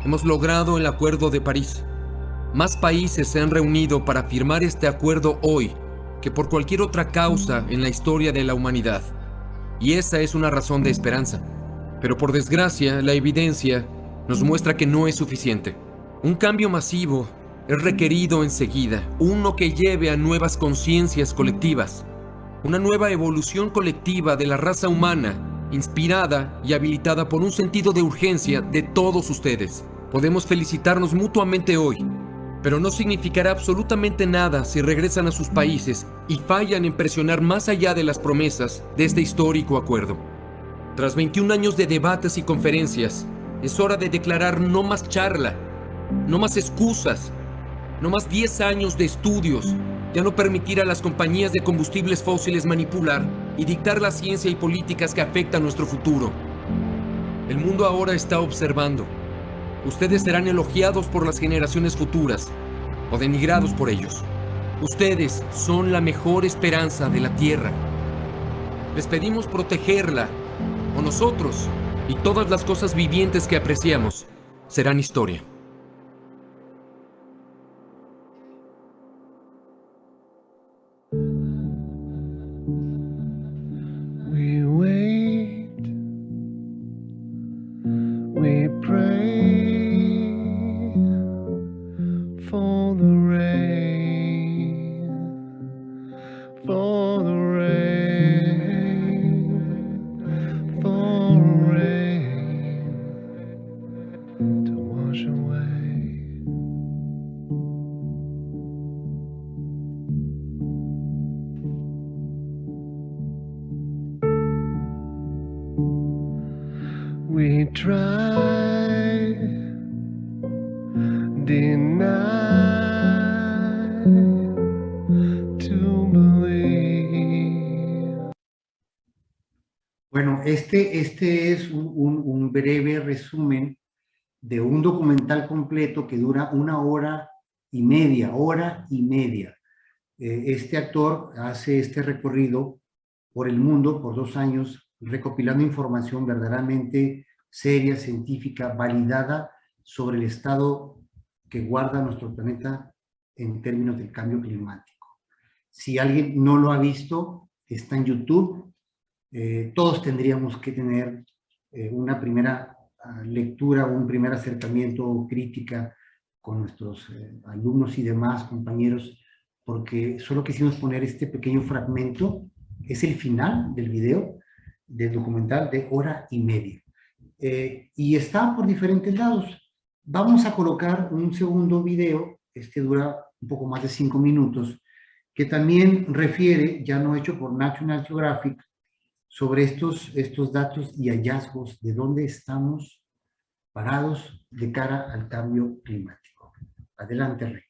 Hemos logrado el Acuerdo de París. Más países se han reunido para firmar este acuerdo hoy que por cualquier otra causa en la historia de la humanidad. Y esa es una razón de esperanza. Pero por desgracia, la evidencia nos muestra que no es suficiente. Un cambio masivo es requerido enseguida, uno que lleve a nuevas conciencias colectivas, una nueva evolución colectiva de la raza humana, inspirada y habilitada por un sentido de urgencia de todos ustedes. Podemos felicitarnos mutuamente hoy, pero no significará absolutamente nada si regresan a sus países y fallan en presionar más allá de las promesas de este histórico acuerdo. Tras 21 años de debates y conferencias, es hora de declarar no más charla, no más excusas, no más 10 años de estudios, ya no permitir a las compañías de combustibles fósiles manipular y dictar la ciencia y políticas que afectan nuestro futuro. El mundo ahora está observando. Ustedes serán elogiados por las generaciones futuras o denigrados por ellos. Ustedes son la mejor esperanza de la Tierra. Les pedimos protegerla, o nosotros y todas las cosas vivientes que apreciamos serán historia. We wait, we pray for the rain, for the rain, for rain to wash away. We try, deny to believe. Bueno, este es un breve resumen de un documental completo que dura 1 hora y media, Este actor hace este recorrido por el mundo por 2 años, recopilando información verdaderamente seria, científica, validada sobre el estado que guarda nuestro planeta en términos del cambio climático. Si alguien no lo ha visto, está en YouTube, todos tendríamos que tener una primera lectura, un primer acercamiento crítica con nuestros alumnos y demás compañeros, porque solo quisimos poner este pequeño fragmento, es el final del video, del documental de 1:30. Y está por diferentes lados. Vamos a colocar un segundo video, este dura un poco más de 5 minutos, que también refiere, ya no hecho por National Geographic, sobre estos datos y hallazgos de dónde estamos parados de cara al cambio climático. Adelante, Rey.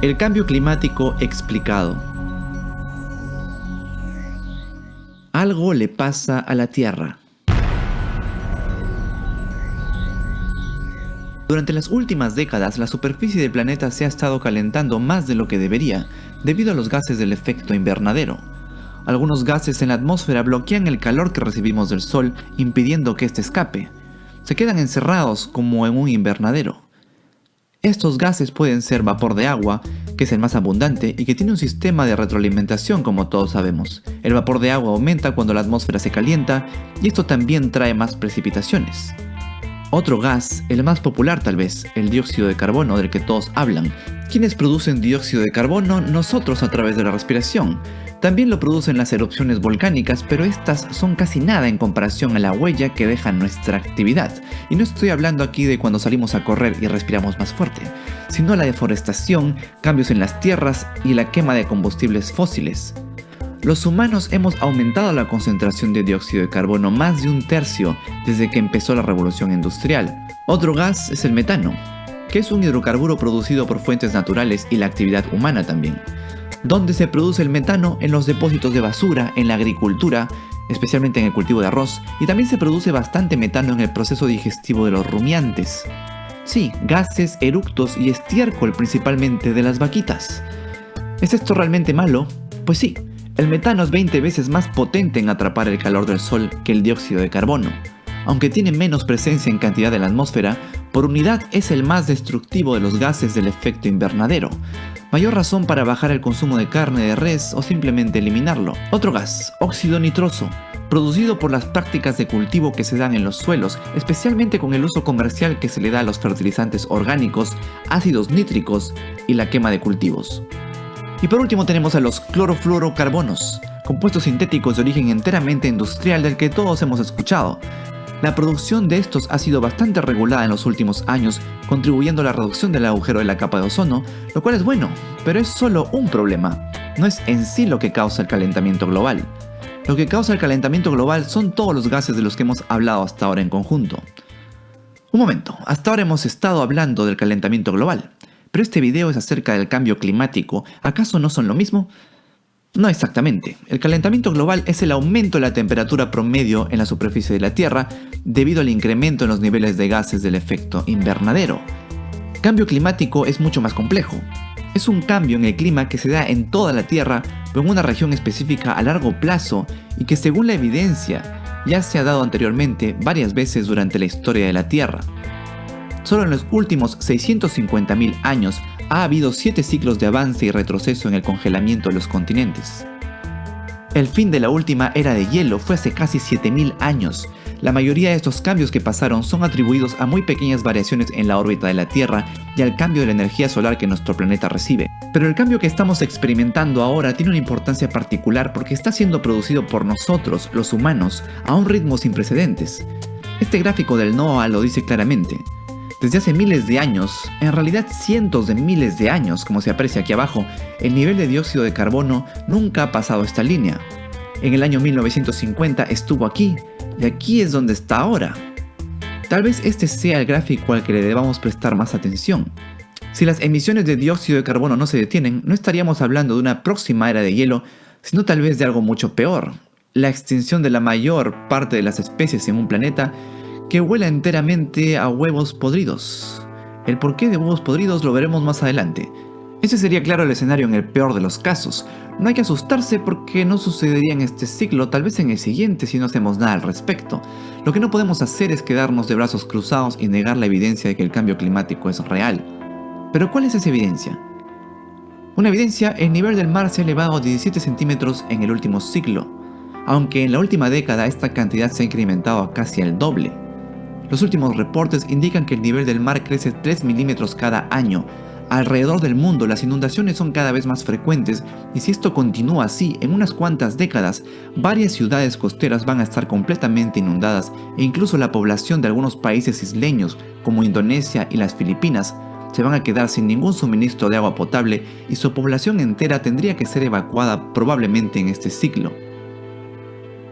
El cambio climático explicado. Algo le pasa a la Tierra. Durante las últimas décadas, la superficie del planeta se ha estado calentando más de lo que debería, debido a los gases del efecto invernadero. Algunos gases en la atmósfera bloquean el calor que recibimos del Sol, impidiendo que éste escape. Se quedan encerrados como en un invernadero. Estos gases pueden ser vapor de agua, que es el más abundante y que tiene un sistema de retroalimentación como todos sabemos. El vapor de agua aumenta cuando la atmósfera se calienta y esto también trae más precipitaciones. Otro gas, el más popular tal vez, el dióxido de carbono del que todos hablan. ¿Quiénes producen dióxido de carbono? Nosotros a través de la respiración. También lo producen las erupciones volcánicas, pero estas son casi nada en comparación a la huella que deja nuestra actividad. Y no estoy hablando aquí de cuando salimos a correr y respiramos más fuerte, sino la deforestación, cambios en las tierras y la quema de combustibles fósiles. Los humanos hemos aumentado la concentración de dióxido de carbono más de 1/3 desde que empezó la revolución industrial. Otro gas es el metano, que es un hidrocarburo producido por fuentes naturales y la actividad humana también. ¿Dónde se produce el metano? En los depósitos de basura, en la agricultura, especialmente en el cultivo de arroz, y también se produce bastante metano en el proceso digestivo de los rumiantes. Sí, gases, eructos y estiércol principalmente de las vaquitas. ¿Es esto realmente malo? Pues sí. El metano es 20 veces más potente en atrapar el calor del sol que el dióxido de carbono. Aunque tiene menos presencia en cantidad en la atmósfera, por unidad es el más destructivo de los gases del efecto invernadero. Mayor razón para bajar el consumo de carne de res o simplemente eliminarlo. Otro gas, óxido nitroso, producido por las prácticas de cultivo que se dan en los suelos, especialmente con el uso comercial que se le da a los fertilizantes orgánicos, ácidos nítricos y la quema de cultivos. Y por último tenemos a los clorofluorocarbonos, compuestos sintéticos de origen enteramente industrial del que todos hemos escuchado. La producción de estos ha sido bastante regulada en los últimos años, contribuyendo a la reducción del agujero de la capa de ozono, lo cual es bueno, pero es solo un problema. No es en sí lo que causa el calentamiento global. Lo que causa el calentamiento global son todos los gases de los que hemos hablado hasta ahora en conjunto. Un momento, hasta ahora hemos estado hablando del calentamiento global. Pero este video es acerca del cambio climático. ¿Acaso no son lo mismo? No exactamente. El calentamiento global es el aumento de la temperatura promedio en la superficie de la Tierra debido al incremento en los niveles de gases del efecto invernadero. Cambio climático es mucho más complejo. Es un cambio en el clima que se da en toda la Tierra, pero en una región específica a largo plazo y que según la evidencia ya se ha dado anteriormente varias veces durante la historia de la Tierra. Solo en los últimos 650.000 años ha habido 7 ciclos de avance y retroceso en el congelamiento de los continentes. El fin de la última era de hielo fue hace casi 7.000 años. La mayoría de estos cambios que pasaron son atribuidos a muy pequeñas variaciones en la órbita de la Tierra y al cambio de la energía solar que nuestro planeta recibe. Pero el cambio que estamos experimentando ahora tiene una importancia particular porque está siendo producido por nosotros, los humanos, a un ritmo sin precedentes. Este gráfico del NOAA lo dice claramente. Desde hace miles de años, en realidad cientos de miles de años, como se aprecia aquí abajo, el nivel de dióxido de carbono nunca ha pasado esta línea. En el año 1950 estuvo aquí, y aquí es donde está ahora. Tal vez este sea el gráfico al que le debamos prestar más atención. Si las emisiones de dióxido de carbono no se detienen, no estaríamos hablando de una próxima era de hielo, sino tal vez de algo mucho peor, la extinción de la mayor parte de las especies en un planeta que huela enteramente a huevos podridos. El porqué de huevos podridos lo veremos más adelante. Ese sería claro el escenario en el peor de los casos. No hay que asustarse porque no sucedería en este ciclo, tal vez en el siguiente si no hacemos nada al respecto. Lo que no podemos hacer es quedarnos de brazos cruzados y negar la evidencia de que el cambio climático es real. ¿Pero cuál es esa evidencia? Una evidencia, el nivel del mar se ha elevado a 17 centímetros en el último siglo, aunque en la última década esta cantidad se ha incrementado a casi el doble. Los últimos reportes indican que el nivel del mar crece 3 milímetros cada año. Alrededor del mundo las inundaciones son cada vez más frecuentes y si esto continúa así, en unas cuantas décadas, varias ciudades costeras van a estar completamente inundadas e incluso la población de algunos países isleños como Indonesia y las Filipinas se van a quedar sin ningún suministro de agua potable y su población entera tendría que ser evacuada probablemente en este ciclo.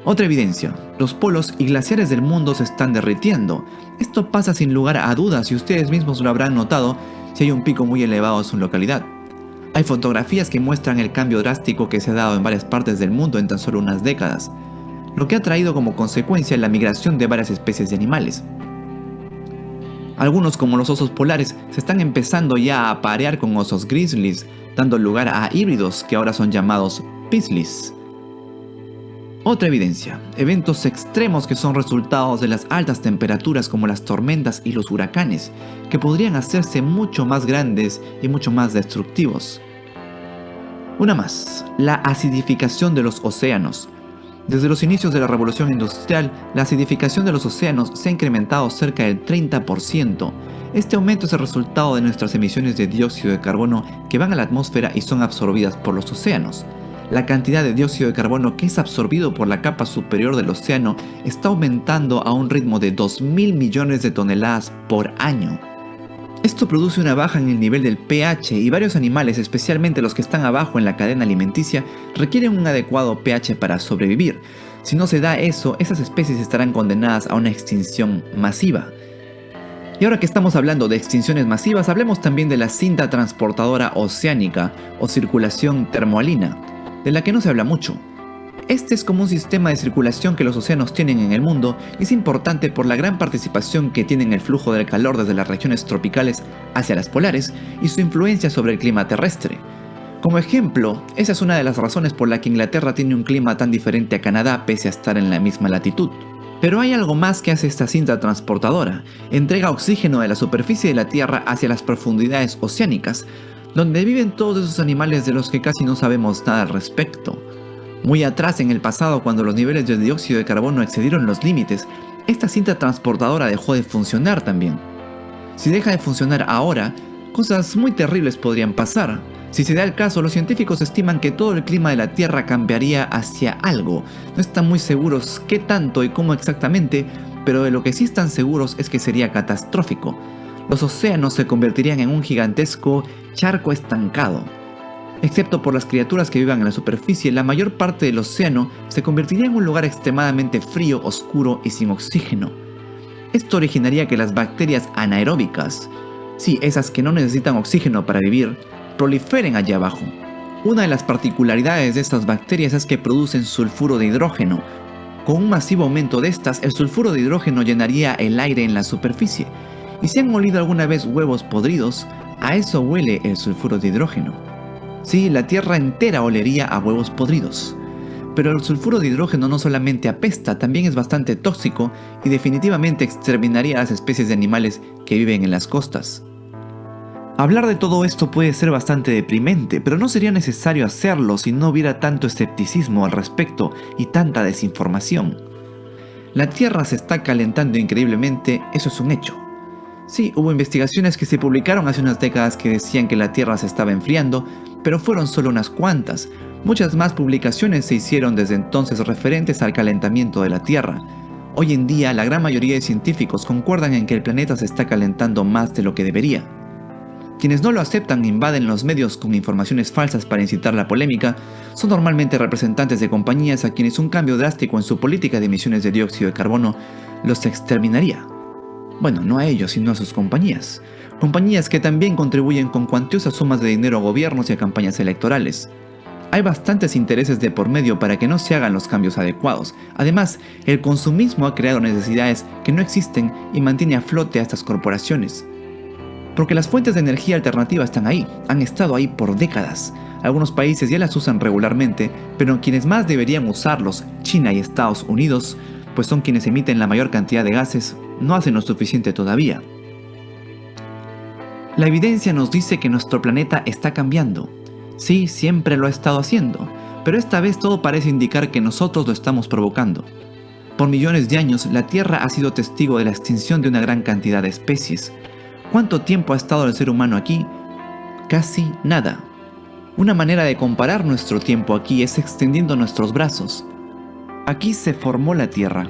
Otra evidencia, los polos y glaciares del mundo se están derritiendo. Esto pasa sin lugar a dudas y ustedes mismos lo habrán notado si hay un pico muy elevado en su localidad. Hay fotografías que muestran el cambio drástico que se ha dado en varias partes del mundo en tan solo unas décadas, lo que ha traído como consecuencia la migración de varias especies de animales. Algunos, como los osos polares, se están empezando ya a aparear con osos grizzlies, dando lugar a híbridos que ahora son llamados pislis. Otra evidencia, eventos extremos que son resultados de las altas temperaturas como las tormentas y los huracanes, que podrían hacerse mucho más grandes y mucho más destructivos. Una más, la acidificación de los océanos. Desde los inicios de la revolución industrial, la acidificación de los océanos se ha incrementado cerca del 30%. Este aumento es el resultado de nuestras emisiones de dióxido de carbono que van a la atmósfera y son absorbidas por los océanos. La cantidad de dióxido de carbono que es absorbido por la capa superior del océano está aumentando a un ritmo de 2.000 millones de toneladas por año. Esto produce una baja en el nivel del pH y varios animales, especialmente los que están abajo en la cadena alimenticia, requieren un adecuado pH para sobrevivir. Si no se da eso, esas especies estarán condenadas a una extinción masiva. Y ahora que estamos hablando de extinciones masivas, hablemos también de la cinta transportadora oceánica o circulación termohalina, de la que no se habla mucho. Este es como un sistema de circulación que los océanos tienen en el mundo y es importante por la gran participación que tiene en el flujo del calor desde las regiones tropicales hacia las polares y su influencia sobre el clima terrestre. Como ejemplo, esa es una de las razones por la que Inglaterra tiene un clima tan diferente a Canadá pese a estar en la misma latitud. Pero hay algo más que hace esta cinta transportadora. Entrega oxígeno de la superficie de la Tierra hacia las profundidades oceánicas, donde viven todos esos animales de los que casi no sabemos nada al respecto. Muy atrás en el pasado, cuando los niveles de dióxido de carbono excedieron los límites, esta cinta transportadora dejó de funcionar también. Si deja de funcionar ahora, cosas muy terribles podrían pasar. Si se da el caso, los científicos estiman que todo el clima de la Tierra cambiaría hacia algo. No están muy seguros qué tanto y cómo exactamente, pero de lo que sí están seguros es que sería catastrófico. Los océanos se convertirían en un gigantesco charco estancado. Excepto por las criaturas que vivan en la superficie, la mayor parte del océano se convertiría en un lugar extremadamente frío, oscuro y sin oxígeno. Esto originaría que las bacterias anaeróbicas, sí, esas que no necesitan oxígeno para vivir, proliferen allá abajo. Una de las particularidades de estas bacterias es que producen sulfuro de hidrógeno. Con un masivo aumento de estas, el sulfuro de hidrógeno llenaría el aire en la superficie. Y si han olido alguna vez huevos podridos, a eso huele el sulfuro de hidrógeno. Sí, la Tierra entera olería a huevos podridos. Pero el sulfuro de hidrógeno no solamente apesta, también es bastante tóxico y definitivamente exterminaría a las especies de animales que viven en las costas. Hablar de todo esto puede ser bastante deprimente, pero no sería necesario hacerlo si no hubiera tanto escepticismo al respecto y tanta desinformación. La Tierra se está calentando increíblemente, eso es un hecho. Sí, hubo investigaciones que se publicaron hace unas décadas que decían que la Tierra se estaba enfriando, pero fueron solo unas cuantas. Muchas más publicaciones se hicieron desde entonces referentes al calentamiento de la Tierra. Hoy en día, la gran mayoría de científicos concuerdan en que el planeta se está calentando más de lo que debería. Quienes no lo aceptan e invaden los medios con informaciones falsas para incitar la polémica son normalmente representantes de compañías a quienes un cambio drástico en su política de emisiones de dióxido de carbono los exterminaría. Bueno, no a ellos, sino a sus compañías. Compañías que también contribuyen con cuantiosas sumas de dinero a gobiernos y a campañas electorales. Hay bastantes intereses de por medio para que no se hagan los cambios adecuados. Además, el consumismo ha creado necesidades que no existen y mantiene a flote a estas corporaciones. Porque las fuentes de energía alternativa están ahí, han estado ahí por décadas. Algunos países ya las usan regularmente, pero quienes más deberían usarlos, China y Estados Unidos, pues son quienes emiten la mayor cantidad de gases, no hacen lo suficiente todavía. La evidencia nos dice que nuestro planeta está cambiando. Sí, siempre lo ha estado haciendo, pero esta vez todo parece indicar que nosotros lo estamos provocando. Por millones de años, la Tierra ha sido testigo de la extinción de una gran cantidad de especies. ¿Cuánto tiempo ha estado el ser humano aquí? Casi nada. Una manera de comparar nuestro tiempo aquí es extendiendo nuestros brazos. Aquí se formó la Tierra,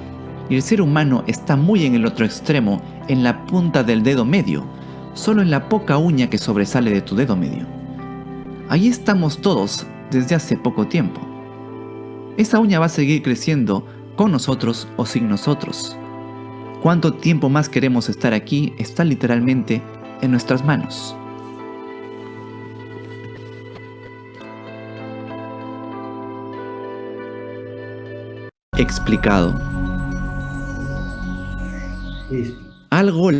y el ser humano está muy en el otro extremo, en la punta del dedo medio, solo en la poca uña que sobresale de tu dedo medio. Allí estamos todos desde hace poco tiempo. Esa uña va a seguir creciendo con nosotros o sin nosotros. Cuánto tiempo más queremos estar aquí está literalmente en nuestras manos. Explicado. Listo. Algo.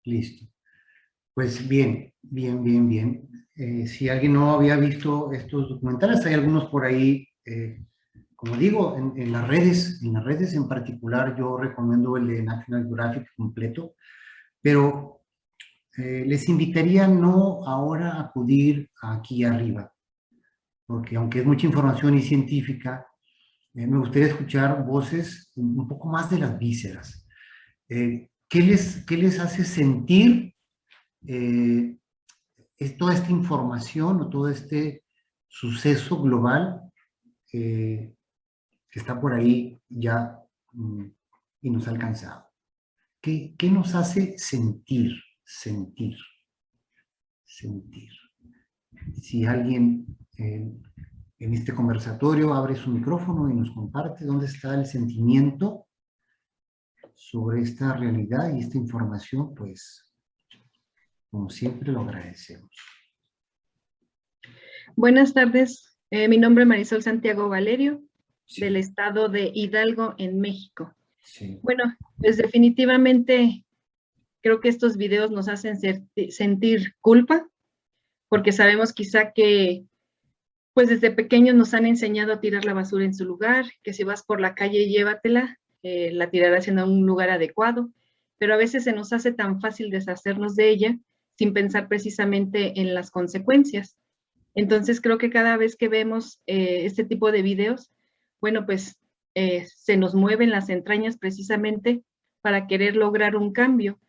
Listo. Pues bien. Si alguien no había visto estos documentales, hay algunos por ahí, como digo, en las redes en particular, yo recomiendo el de National Geographic completo, pero les invitaría no ahora a acudir aquí arriba, porque aunque es mucha información y científica, me gustaría escuchar voces un poco más de las vísceras. ¿Qué les hace sentir toda esta información o todo este suceso global que está por ahí ya y nos ha alcanzado? ¿Qué nos hace sentir? Si alguien en este conversatorio abre su micrófono y nos comparte dónde está el sentimiento sobre esta realidad y esta información, pues como siempre lo agradecemos. Buenas tardes, mi nombre es Marisol Santiago Valerio, del estado de Hidalgo, en México. Sí. Bueno, pues definitivamente creo que estos videos nos hacen sentir culpa, porque sabemos quizá que pues desde pequeños nos han enseñado a tirar la basura en su lugar, que si vas por la calle llévatela, la tirarás en un lugar adecuado, pero a veces se nos hace tan fácil deshacernos de ella sin pensar precisamente en las consecuencias. Entonces creo que cada vez que vemos este tipo de videos, bueno, pues se nos mueven las entrañas precisamente para querer lograr un cambio.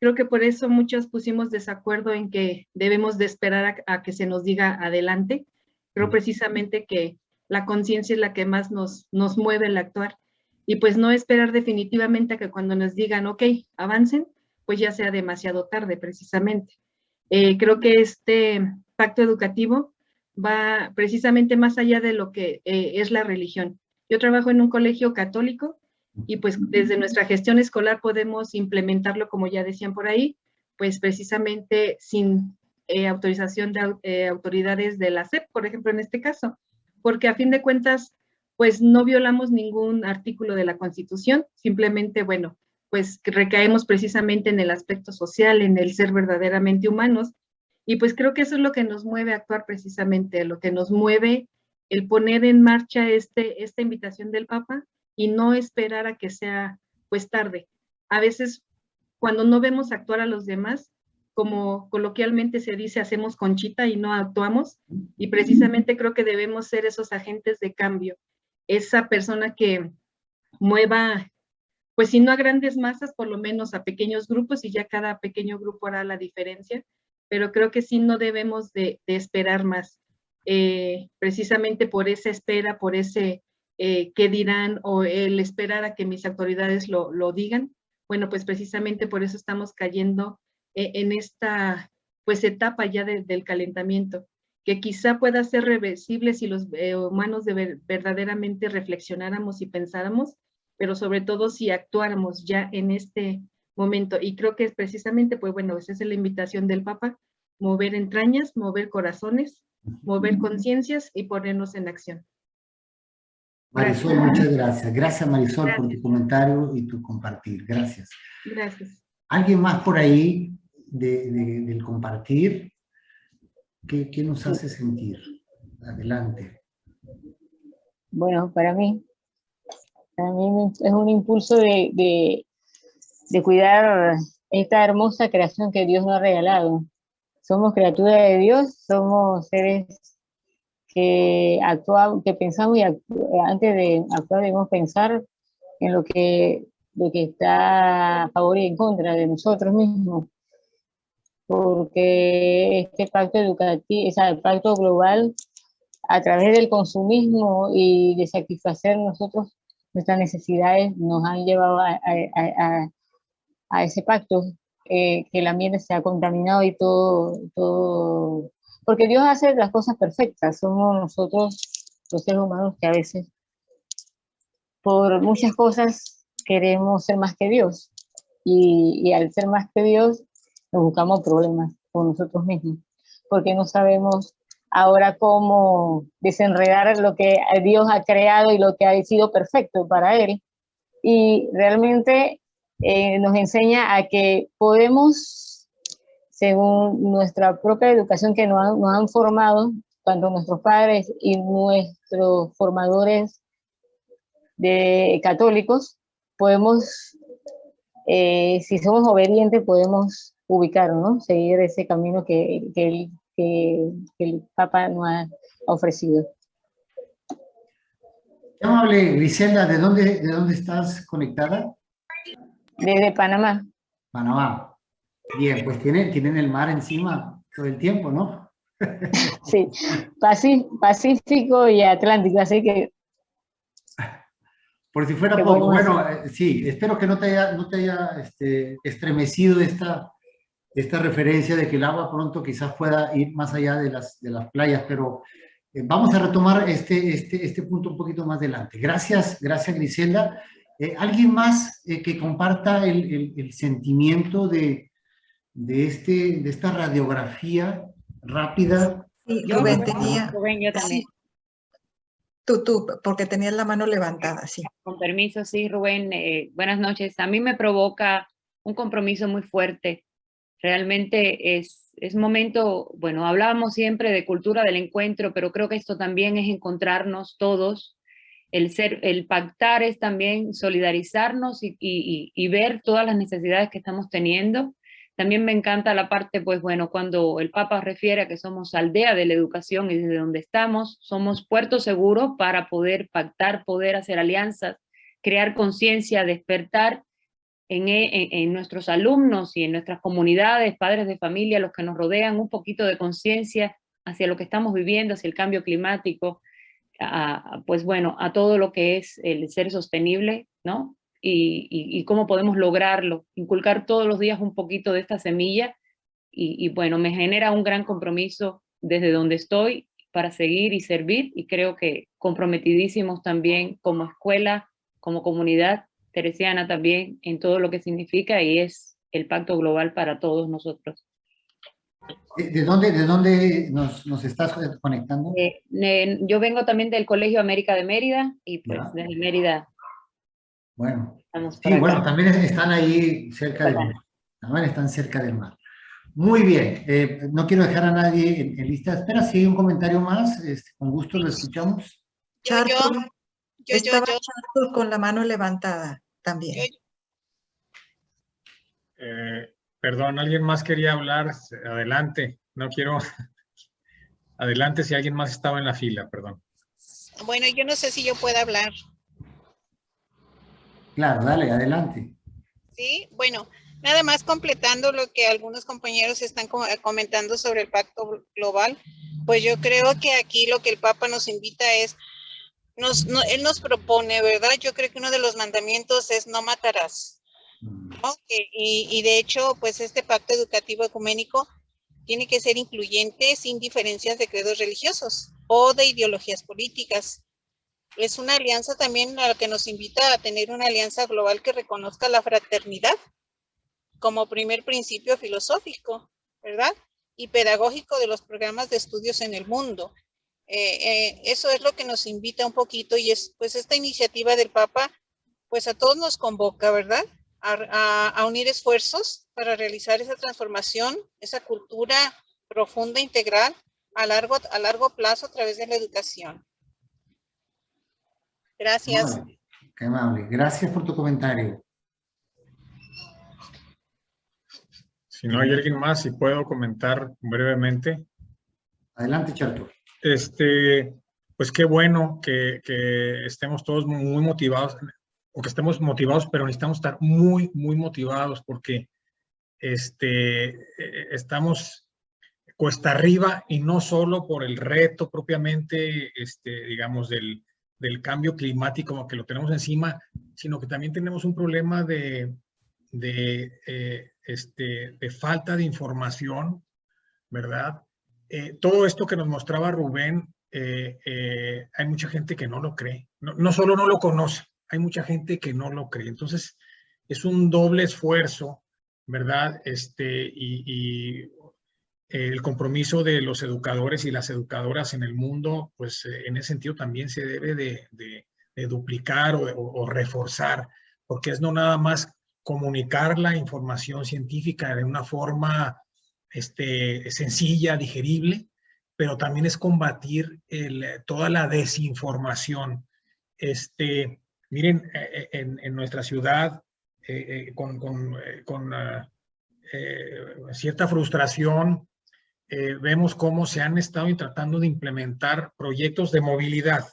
Creo que por eso muchos pusimos desacuerdo en que debemos de esperar a que se nos diga adelante. Creo precisamente que la conciencia es la que más nos mueve al actuar. Y pues no esperar definitivamente a que cuando nos digan, ok, avancen, pues ya sea demasiado tarde precisamente. Creo que este pacto educativo va precisamente más allá de lo que es la religión. Yo trabajo en un colegio católico y pues desde nuestra gestión escolar podemos implementarlo, como ya decían por ahí, pues precisamente sin autorización de autoridades de la SEP, por ejemplo, en este caso, porque a fin de cuentas, pues no violamos ningún artículo de la Constitución, simplemente, bueno, pues recaemos precisamente en el aspecto social, en el ser verdaderamente humanos, y pues creo que eso es lo que nos mueve a actuar precisamente, lo que nos mueve el poner en marcha esta invitación del Papa y no esperar a que sea pues tarde. A veces cuando no vemos actuar a los demás, como coloquialmente se dice, hacemos conchita y no actuamos, y precisamente creo que debemos ser esos agentes de cambio, esa persona que mueva, pues si no a grandes masas, por lo menos a pequeños grupos, y ya cada pequeño grupo hará la diferencia, pero creo que sí no debemos de esperar más, precisamente por esa espera, por ese qué dirán, o el esperar a que mis autoridades lo digan. Bueno, pues precisamente por eso estamos cayendo en esta pues etapa ya del calentamiento, que quizá pueda ser reversible si los humanos verdaderamente reflexionáramos y pensáramos, pero sobre todo si actuáramos ya en este momento. Y creo que es precisamente, pues bueno, esa es la invitación del Papa, mover entrañas, mover corazones, mover conciencias y ponernos en acción. Marisol, muchas gracias. Gracias, Marisol, por tu comentario y tu compartir. Gracias. Gracias. ¿Alguien más por ahí del compartir, ¿qué nos hace sentir? Adelante. Bueno, para mí es un impulso de cuidar esta hermosa creación que Dios nos ha regalado. Somos criaturas de Dios, somos seres que actuamos, que pensamos y antes de actuar debemos pensar en lo que está a favor y en contra de nosotros mismos. Porque este pacto educativo, el pacto global, a través del consumismo y de satisfacer nosotros nuestras necesidades, nos han llevado a ese pacto, que el ambiente se ha contaminado y todo, porque Dios hace las cosas perfectas, somos nosotros los seres humanos que a veces por muchas cosas queremos ser más que Dios, y al ser más que Dios nos buscamos problemas con nosotros mismos, porque no sabemos ahora cómo desenredar lo que Dios ha creado y lo que ha sido perfecto para Él. Y realmente nos enseña a que podemos, según nuestra propia educación que nos han formado, tanto nuestros padres y nuestros formadores católicos, podemos, si somos obedientes, podemos ubicarnos, ¿no? Seguir ese camino que el Papa nos ha ofrecido. Qué amable, Griselda, ¿de dónde estás conectada? Desde Panamá. Panamá. Bien, pues tienen el mar encima todo el tiempo, ¿no? Sí, Pacífico y Atlántico, así que... Por si fuera poco, bueno, sí, espero que no te haya estremecido esta referencia de que el agua pronto quizás pueda ir más allá de las playas, pero vamos a retomar este punto un poquito más adelante. Gracias Griselda. ¿Alguien más que comparta el sentimiento de esta radiografía rápida? Sí, Rubén tenía... Rubén, yo también. Tú, porque tenías la mano levantada, sí. Con permiso, sí, Rubén. Buenas noches. A mí me provoca un compromiso muy fuerte. Realmente es momento, bueno, hablábamos siempre de cultura del encuentro, pero creo que esto también es encontrarnos todos. El pactar es también solidarizarnos y ver todas las necesidades que estamos teniendo. También me encanta la parte, pues bueno, cuando el Papa refiere a que somos aldea de la educación y desde donde estamos, somos puerto seguro para poder pactar, poder hacer alianzas, crear conciencia, despertar en nuestros alumnos y en nuestras comunidades, padres de familia, los que nos rodean, un poquito de conciencia hacia lo que estamos viviendo, hacia el cambio climático, pues bueno, a todo lo que es el ser sostenible, ¿no? Y cómo podemos lograrlo, inculcar todos los días un poquito de esta semilla y bueno, me genera un gran compromiso desde donde estoy para seguir y servir, y creo que comprometidísimos también como escuela, como comunidad teresiana también en todo lo que significa y es el pacto global para todos nosotros. ¿De dónde nos estás conectando? Yo vengo también del Colegio América de Mérida y pues desde Mérida. Bueno, sí, bueno, también están ahí cerca del mar. También están cerca del mar. Muy bien, no quiero dejar a nadie en lista de espera. Si hay un comentario más, con gusto lo escuchamos. Chartur, estaba Chartur con la mano levantada también. Perdón, ¿alguien más quería hablar? Adelante, no quiero... Adelante si alguien más estaba en la fila, perdón. Bueno, yo no sé si yo puedo hablar. Claro, dale, adelante. Sí, bueno, nada más completando lo que algunos compañeros están comentando sobre el pacto global, pues yo creo que aquí lo que el Papa nos invita es, él nos propone, ¿verdad? Yo creo que uno de los mandamientos es no matarás, ¿no? Y de hecho, pues este pacto educativo ecuménico tiene que ser incluyente sin diferencias de credos religiosos o de ideologías políticas. Es una alianza también a la que nos invita a tener una alianza global que reconozca la fraternidad como primer principio filosófico, ¿verdad? Y pedagógico de los programas de estudios en el mundo. Eso es lo que nos invita un poquito y es pues esta iniciativa del Papa pues a todos nos convoca, ¿verdad? a unir esfuerzos para realizar esa transformación, esa cultura profunda, integral, a largo plazo a través de la educación. Gracias. Qué amable. Gracias por tu comentario. Si no hay alguien más, si puedo comentar brevemente. Adelante, Charto. Pues qué bueno que estemos todos muy motivados, o que estemos motivados, pero necesitamos estar muy motivados porque estamos cuesta arriba, y no solo por el reto propiamente, digamos, del cambio climático, como que lo tenemos encima, sino que también tenemos un problema de falta de información, ¿verdad? Todo esto que nos mostraba Rubén, hay mucha gente que no lo cree. No solo no lo conoce, hay mucha gente que no lo cree. Entonces, es un doble esfuerzo, ¿verdad? Y el compromiso de los educadores y las educadoras en el mundo, pues en ese sentido también se debe de duplicar o reforzar, porque es no nada más comunicar la información científica de una forma sencilla, digerible, pero también es combatir toda la desinformación. Miren, en nuestra ciudad, con cierta frustración, vemos cómo se han estado tratando de implementar proyectos de movilidad,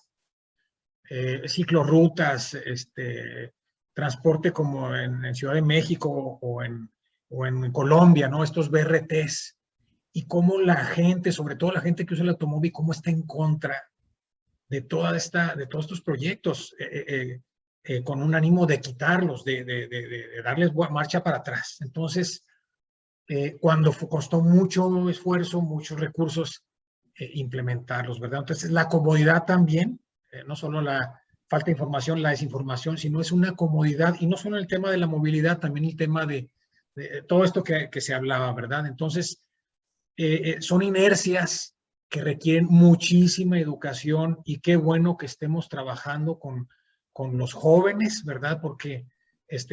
ciclorrutas, transporte como en Ciudad de México o en Colombia, ¿no? Estos BRTs, y cómo la gente, sobre todo la gente que usa el automóvil, cómo está en contra de todos estos proyectos, con un ánimo de quitarlos, de darles marcha para atrás. Entonces, cuando costó mucho esfuerzo, muchos recursos implementarlos, ¿verdad? Entonces, la comodidad también, no solo la falta de información, la desinformación, sino es una comodidad, y no solo el tema de la movilidad, también el tema de todo esto que se hablaba, ¿verdad? Entonces, son inercias que requieren muchísima educación, y qué bueno que estemos trabajando con los jóvenes, ¿verdad? Porque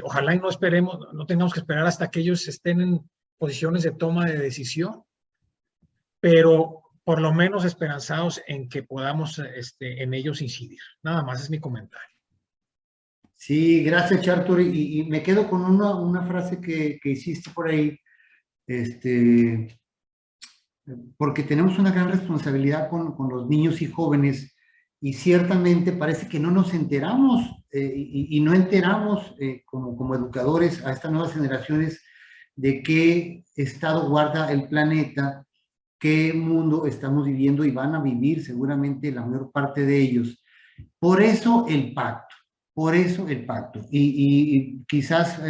ojalá y no tengamos que esperar hasta que ellos estén en posiciones de toma de decisión, pero por lo menos esperanzados en que podamos en ellos incidir. Nada más es mi comentario. Sí, gracias, Chartur. Y me quedo con una frase que hiciste por ahí, porque tenemos una gran responsabilidad con los niños y jóvenes, y ciertamente parece que no nos enteramos y no enteramos como educadores a estas nuevas generaciones de qué estado guarda el planeta, qué mundo estamos viviendo y van a vivir seguramente la mayor parte de ellos. Por eso el pacto, y quizás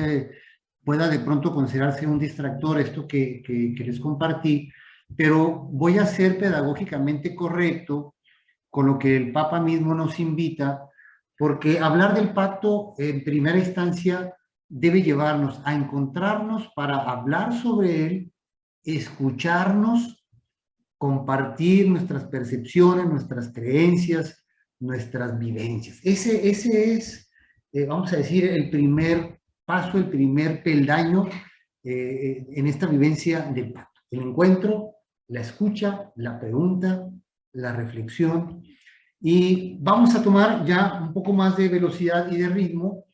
pueda de pronto considerarse un distractor esto que les compartí, pero voy a ser pedagógicamente correcto con lo que el Papa mismo nos invita, porque hablar del pacto en primera instancia debe llevarnos a encontrarnos para hablar sobre él, escucharnos, compartir nuestras percepciones, nuestras creencias, nuestras vivencias. Ese es, vamos a decir, el primer paso, el primer peldaño en esta vivencia del pacto. El encuentro, la escucha, la pregunta, la reflexión. Y vamos a tomar ya un poco más de velocidad y de ritmo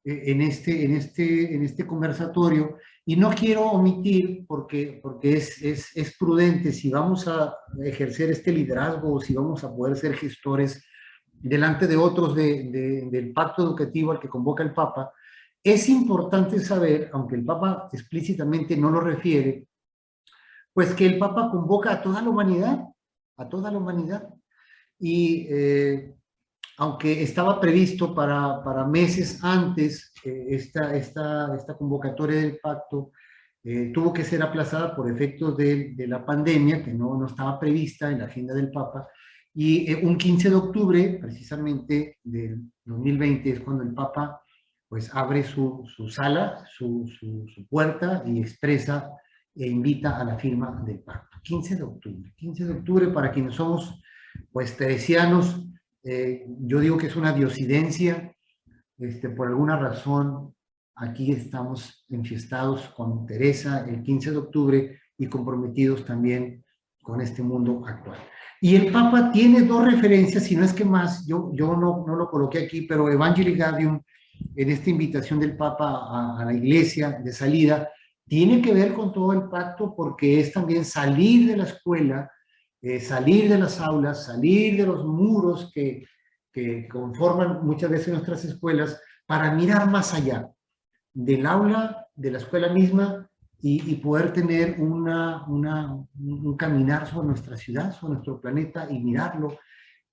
en este conversatorio, y no quiero omitir, porque es prudente, si vamos a ejercer este liderazgo, o si vamos a poder ser gestores delante de otros del pacto educativo al que convoca el Papa, es importante saber, aunque el Papa explícitamente no lo refiere, pues que el Papa convoca a toda la humanidad, y aunque estaba previsto para meses antes, esta convocatoria del pacto tuvo que ser aplazada por efectos de la pandemia, que no estaba prevista en la agenda del Papa, y un 15 de octubre, precisamente del 2020, es cuando el Papa pues abre su sala, su puerta, y expresa e invita a la firma del pacto. 15 de octubre, para quienes somos pues teresianos, yo digo que es una diosidencia, por alguna razón aquí estamos enfiestados con Teresa el 15 de octubre y comprometidos también con este mundo actual. Y el Papa tiene dos referencias, si no es que más, yo no lo coloqué aquí, pero Evangelii Gaudium, en esta invitación del Papa a la iglesia de salida, tiene que ver con todo el pacto porque es también salir de la escuela, salir de las aulas, salir de los muros que conforman muchas veces nuestras escuelas para mirar más allá del aula, de la escuela misma y poder tener un caminar sobre nuestra ciudad, sobre nuestro planeta y mirarlo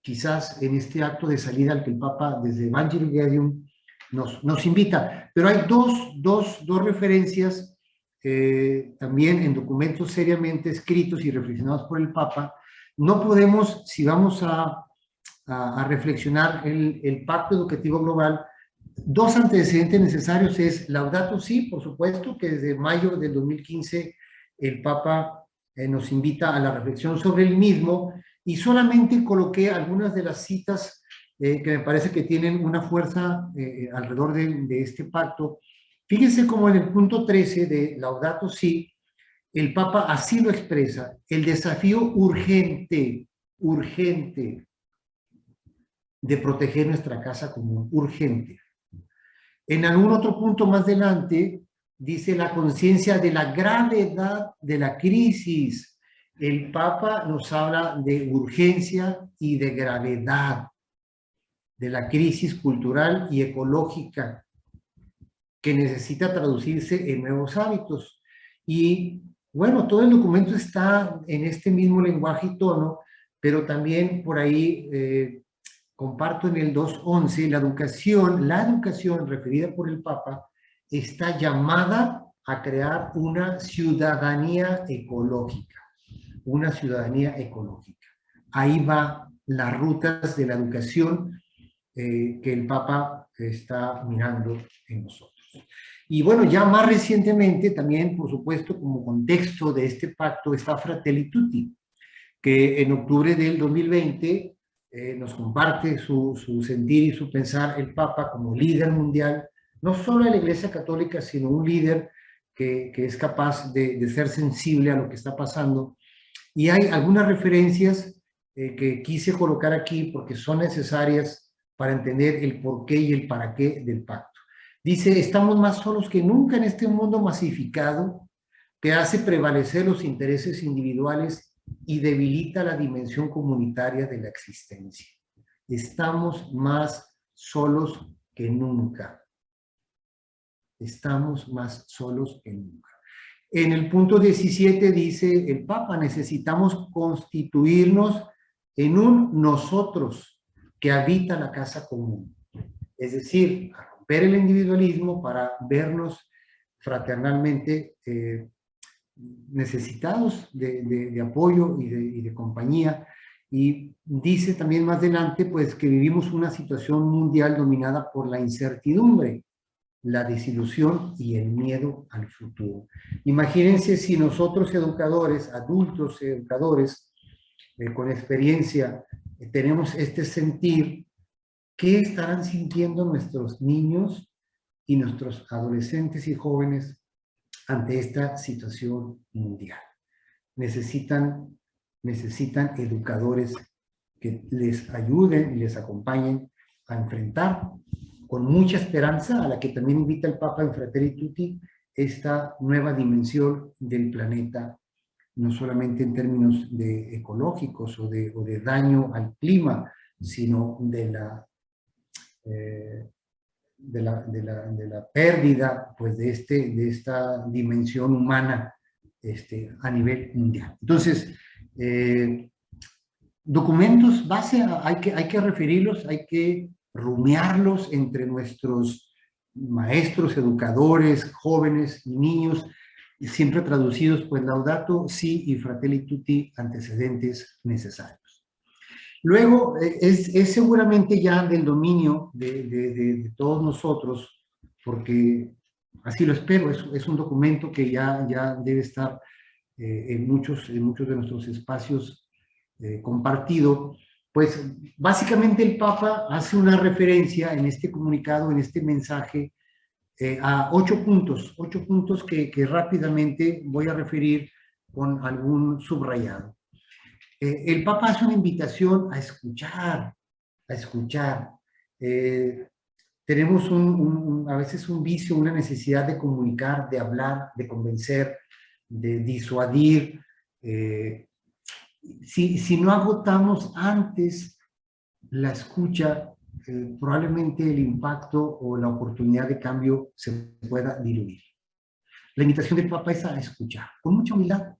quizás en este acto de salida al que el Papa desde Evangelii Gaudium nos invita. Pero hay dos referencias también en documentos seriamente escritos y reflexionados por el Papa. No podemos, si vamos a reflexionar el Pacto Educativo Global, dos antecedentes necesarios es Laudato Si, por supuesto, que desde mayo del 2015 el Papa nos invita a la reflexión sobre el mismo, y solamente coloqué algunas de las citas que me parece que tienen una fuerza alrededor de este pacto. Fíjense cómo en el punto 13 de Laudato Si, el Papa así lo expresa: el desafío urgente de proteger nuestra casa común, urgente. En algún otro punto más adelante, dice la conciencia de la gravedad de la crisis. El Papa nos habla de urgencia y de gravedad de la crisis cultural y ecológica que necesita traducirse en nuevos hábitos. Y bueno, todo el documento está en este mismo lenguaje y tono, pero también por ahí comparto en el 2.11, la educación referida por el Papa está llamada a crear una ciudadanía ecológica, Ahí va las rutas de la educación que el Papa está mirando en nosotros. Y bueno, ya más recientemente también, por supuesto, como contexto de este pacto está Fratelli Tutti, que en octubre del 2020 nos comparte su sentir y su pensar el Papa como líder mundial, no solo de la Iglesia Católica, sino un líder que es capaz de ser sensible a lo que está pasando. Y hay algunas referencias que quise colocar aquí porque son necesarias para entender el porqué y el para qué del pacto. Dice: estamos más solos que nunca en este mundo masificado que hace prevalecer los intereses individuales y debilita la dimensión comunitaria de la existencia. Estamos más solos que nunca. Estamos más solos que nunca. En el punto 17 dice el Papa: necesitamos constituirnos en un nosotros que habita la casa común. Es decir, a romper el individualismo para vernos fraternalmente necesitados de apoyo y de compañía. Y dice también más adelante pues que vivimos una situación mundial dominada por la incertidumbre, la desilusión y el miedo al futuro. Imagínense si nosotros educadores, adultos educadores con experiencia, tenemos este sentir, ¿qué estarán sintiendo nuestros niños y nuestros adolescentes y jóvenes ante esta situación mundial? Necesitan educadores que les ayuden y les acompañen a enfrentar con mucha esperanza, a la que también invita el Papa en Fratelli Tutti, esta nueva dimensión del planeta, no solamente en términos de ecológicos o de daño al clima, sino de la pérdida pues, de esta dimensión humana a nivel mundial. Entonces, documentos base, hay que referirlos, hay que rumiarlos entre nuestros maestros, educadores, jóvenes y niños, siempre traducidos, pues Laudato Si y Fratelli Tutti, antecedentes necesarios. Luego, es seguramente ya del dominio de todos nosotros, porque así lo espero, es un documento que ya debe estar en muchos de nuestros espacios compartido. Pues básicamente el Papa hace una referencia en este comunicado, en este mensaje, a 8 puntos que rápidamente voy a referir con algún subrayado. El Papa hace una invitación a escuchar, a escuchar. Tenemos a veces un vicio, una necesidad de comunicar, de hablar, de convencer, de disuadir. Si no agotamos antes la escucha, probablemente el impacto o la oportunidad de cambio se pueda diluir. La invitación del Papa es a escuchar, con mucha humildad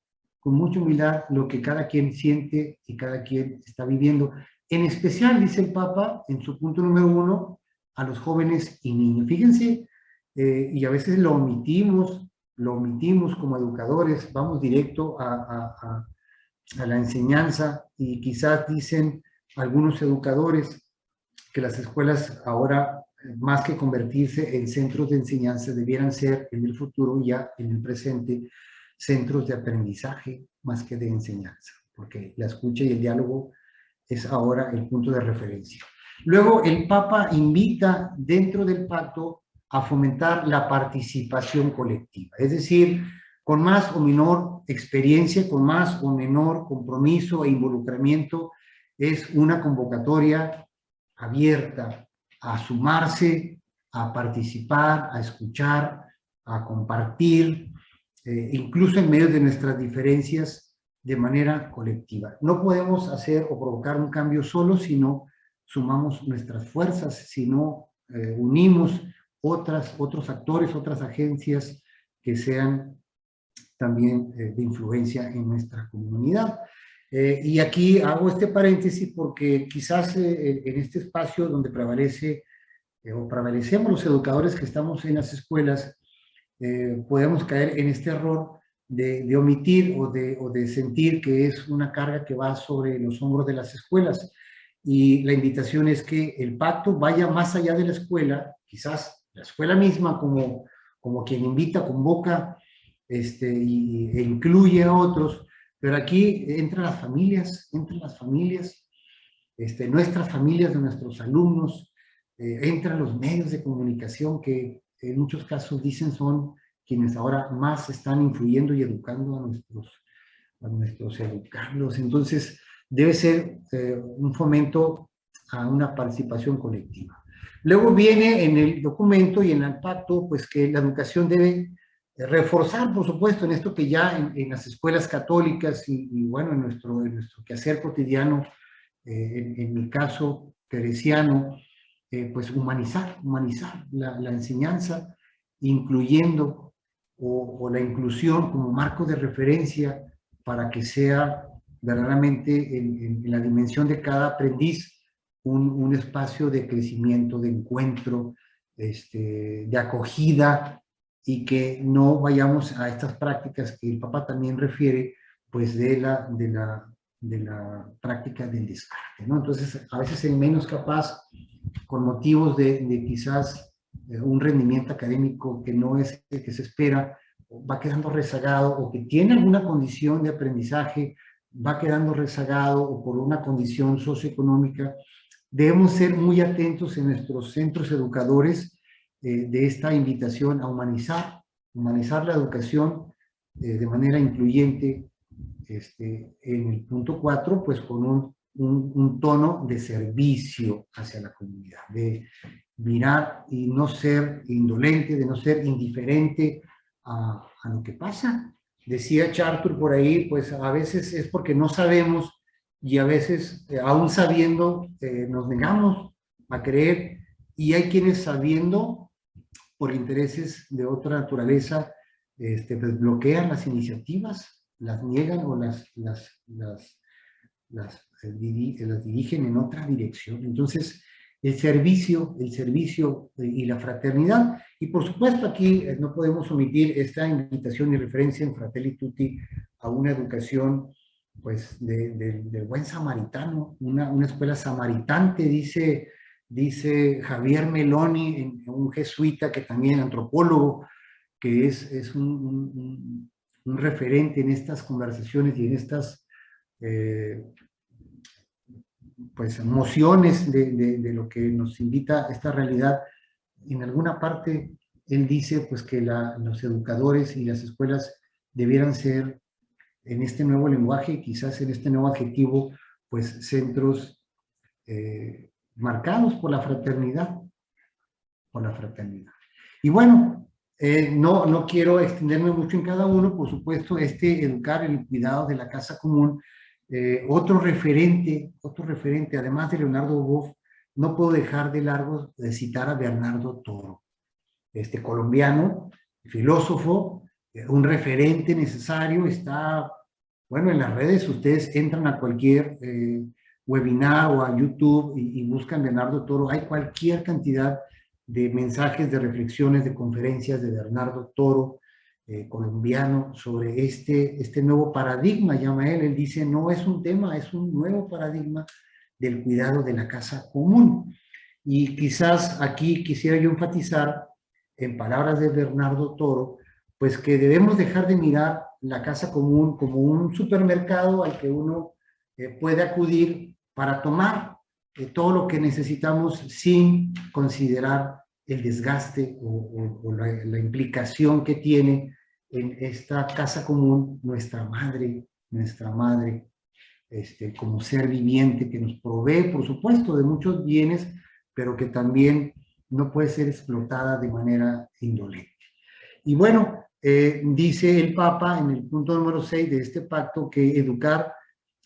lo que cada quien siente y cada quien está viviendo. En especial, dice el Papa, en su punto número 1, a los jóvenes y niños. Fíjense, y a veces lo omitimos como educadores, vamos directo a la enseñanza, y quizás dicen algunos educadores que las escuelas ahora, más que convertirse en centros de enseñanza, debieran ser en el futuro, ya en el presente, centros de aprendizaje más que de enseñanza, porque la escucha y el diálogo es ahora el punto de referencia. Luego el Papa invita dentro del pacto a fomentar la participación colectiva, es decir, con más o menor experiencia, con más o menor compromiso e involucramiento, es una convocatoria abierta a sumarse, a participar, a escuchar, a compartir, incluso en medio de nuestras diferencias, de manera colectiva. No podemos hacer o provocar un cambio solo si no sumamos nuestras fuerzas, si no unimos otros actores, otras agencias que sean también de influencia en nuestra comunidad. Y aquí hago este paréntesis porque quizás en este espacio donde prevalecemos los educadores que estamos en las escuelas, podemos caer en este error de omitir o de sentir que es una carga que va sobre los hombros de las escuelas. Y la invitación es que el pacto vaya más allá de la escuela, quizás la escuela misma como quien invita, convoca e incluye a otros, pero aquí entran las familias, nuestras familias de nuestros alumnos, entran los medios de comunicación que en muchos casos dicen son quienes ahora más están influyendo y educando a nuestros educandos. Entonces, debe ser un fomento a una participación colectiva. Luego viene en el documento y en el pacto, pues que la educación debe reforzar, por supuesto, en esto que ya en las escuelas católicas y bueno, en nuestro quehacer cotidiano, en mi caso teresiano, pues humanizar la enseñanza, incluyendo o la inclusión como marco de referencia para que sea verdaderamente en la dimensión de cada aprendiz un espacio de crecimiento, de encuentro, de acogida, y que no vayamos a estas prácticas que el Papa también refiere, pues de la práctica del descarte, ¿no? Entonces, a veces el menos capaz, con motivos de quizás un rendimiento académico que no es el que se espera, va quedando rezagado, o que tiene alguna condición de aprendizaje, va quedando rezagado, o por una condición socioeconómica. Debemos ser muy atentos en nuestros centros educadores de esta invitación a humanizar la educación de manera incluyente, en el punto 4, pues con un tono de servicio hacia la comunidad, de mirar y no ser indolente, de no ser indiferente a lo que pasa. Decía Chartur por ahí, pues a veces es porque no sabemos, y a veces, aún sabiendo, nos negamos a creer, y hay quienes sabiendo, por intereses de otra naturaleza, pues bloquean las iniciativas, las niegan o las dirigen en otra dirección. Entonces, el servicio y la fraternidad, y por supuesto aquí no podemos omitir esta invitación y referencia en Fratelli Tutti a una educación pues del buen samaritano, una escuela samaritante, dice Javier Meloni, un jesuita que también antropólogo, que es un referente en estas conversaciones y en estas pues mociones de lo que nos invita esta realidad. En alguna parte él dice pues que los educadores y las escuelas debieran ser, en este nuevo lenguaje, quizás en este nuevo adjetivo, pues centros marcados por la fraternidad. Y bueno, no quiero extenderme mucho en cada uno, por supuesto, educar en el cuidado de la casa común. Otro referente, además de Leonardo Boff, no puedo dejar de citar a Bernardo Toro, colombiano, filósofo, un referente necesario. Está, bueno, en las redes. Ustedes entran a cualquier webinar o a YouTube y buscan Bernardo Toro. Hay cualquier cantidad de mensajes, de reflexiones, de conferencias de Bernardo Toro, colombiano, sobre este nuevo paradigma, llama él. Él dice, no es un tema, es un nuevo paradigma del cuidado de la casa común. Y quizás aquí quisiera yo enfatizar, en palabras de Bernardo Toro, pues que debemos dejar de mirar la casa común como un supermercado al que uno puede acudir para tomar todo lo que necesitamos sin considerar el desgaste o la implicación que tiene en esta casa común nuestra madre, como ser viviente que nos provee, por supuesto, de muchos bienes, pero que también no puede ser explotada de manera indolente. Y bueno, dice el Papa en el punto número 6 de este pacto que educar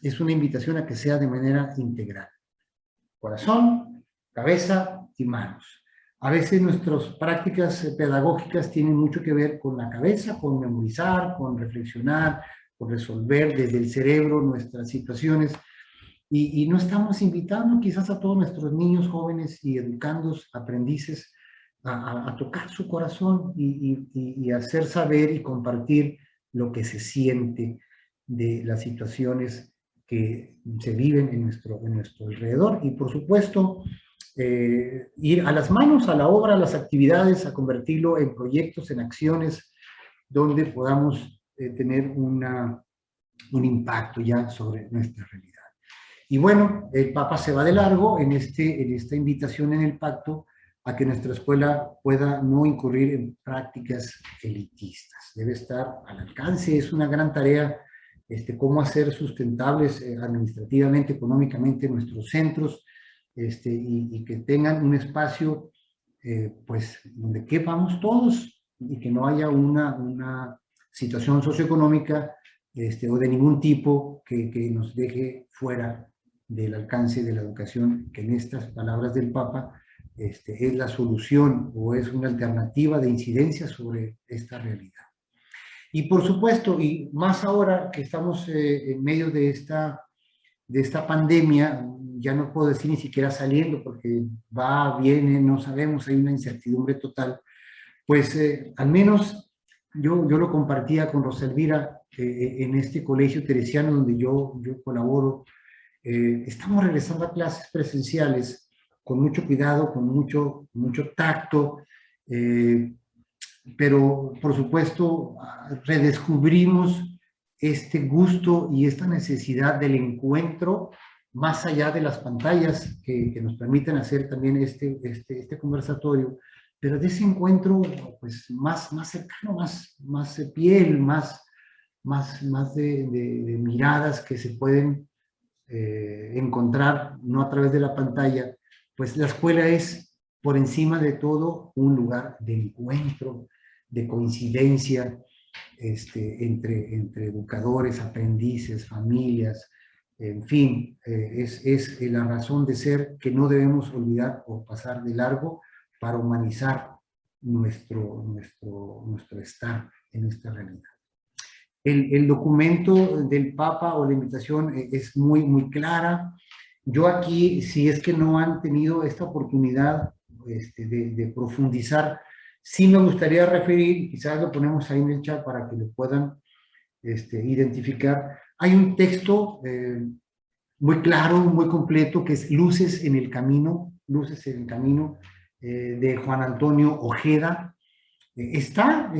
es una invitación a que sea de manera integral. Corazón, cabeza y manos. A veces nuestras prácticas pedagógicas tienen mucho que ver con la cabeza, con memorizar, con reflexionar, con resolver desde el cerebro nuestras situaciones, y no estamos invitando quizás a todos nuestros niños, jóvenes y educandos, aprendices, a tocar su corazón y hacer saber y compartir lo que se siente de las situaciones que se viven en nuestro alrededor. Y por supuesto, ir a las manos, a la obra, a las actividades, a convertirlo en proyectos, en acciones, donde podamos tener un impacto ya sobre nuestra realidad. Y bueno, el Papa se va de largo en esta invitación en el pacto a que nuestra escuela pueda no incurrir en prácticas elitistas. Debe estar al alcance, es una gran tarea cómo hacer sustentables administrativamente, económicamente nuestros centros, y que tengan un espacio pues donde quepamos todos y que no haya una situación socioeconómica o de ningún tipo que nos deje fuera del alcance de la educación, que en estas palabras del Papa es la solución o es una alternativa de incidencia sobre esta realidad. Y por supuesto, y más ahora que estamos en medio de esta pandemia, ya no puedo decir ni siquiera saliendo, porque va, viene, no sabemos, hay una incertidumbre total, pues al menos yo lo compartía con Rosa Elvira en este colegio teresiano donde yo colaboro. Estamos regresando a clases presenciales con mucho cuidado, con mucho tacto, pero por supuesto redescubrimos este gusto y esta necesidad del encuentro más allá de las pantallas que nos permiten hacer también este conversatorio, pero de ese encuentro pues más cercano, más de piel, más de miradas que se pueden encontrar no a través de la pantalla. Pues la escuela es por encima de todo un lugar de encuentro, de coincidencia entre educadores, aprendices, familias, en fin, es la razón de ser que no debemos olvidar o pasar de largo para humanizar nuestro estar en esta realidad. El documento del Papa o la invitación es muy clara. Yo aquí, si es que no han tenido esta oportunidad de profundizar, sí me gustaría referir, quizás lo ponemos ahí en el chat para que lo puedan identificar. Hay un texto muy claro, muy completo, que es Luces en el Camino, de Juan Antonio Ojeda. Está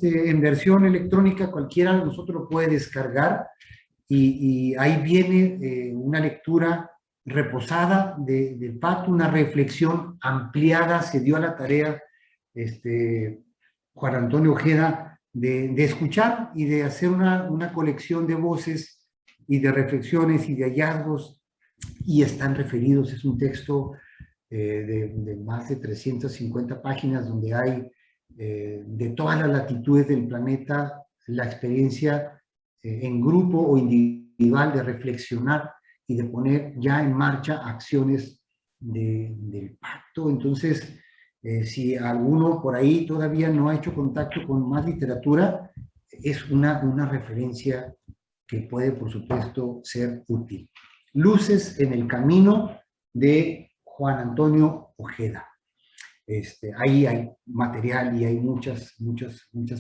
en versión electrónica, cualquiera de nosotros lo puede descargar, y ahí viene una lectura reposada del pacto, una reflexión ampliada. Se dio a la tarea Juan Antonio Ojeda, de escuchar y de hacer una colección de voces y de reflexiones y de hallazgos, y están referidos, es un texto de más de 350 páginas donde hay de todas las latitudes del planeta la experiencia en grupo o individual de reflexionar y de poner ya en marcha acciones del pacto. Entonces, si alguno por ahí todavía no ha hecho contacto con más literatura, es una referencia que puede, por supuesto, ser útil. Luces en el camino de Juan Antonio Ojeda. Ahí hay material y hay muchas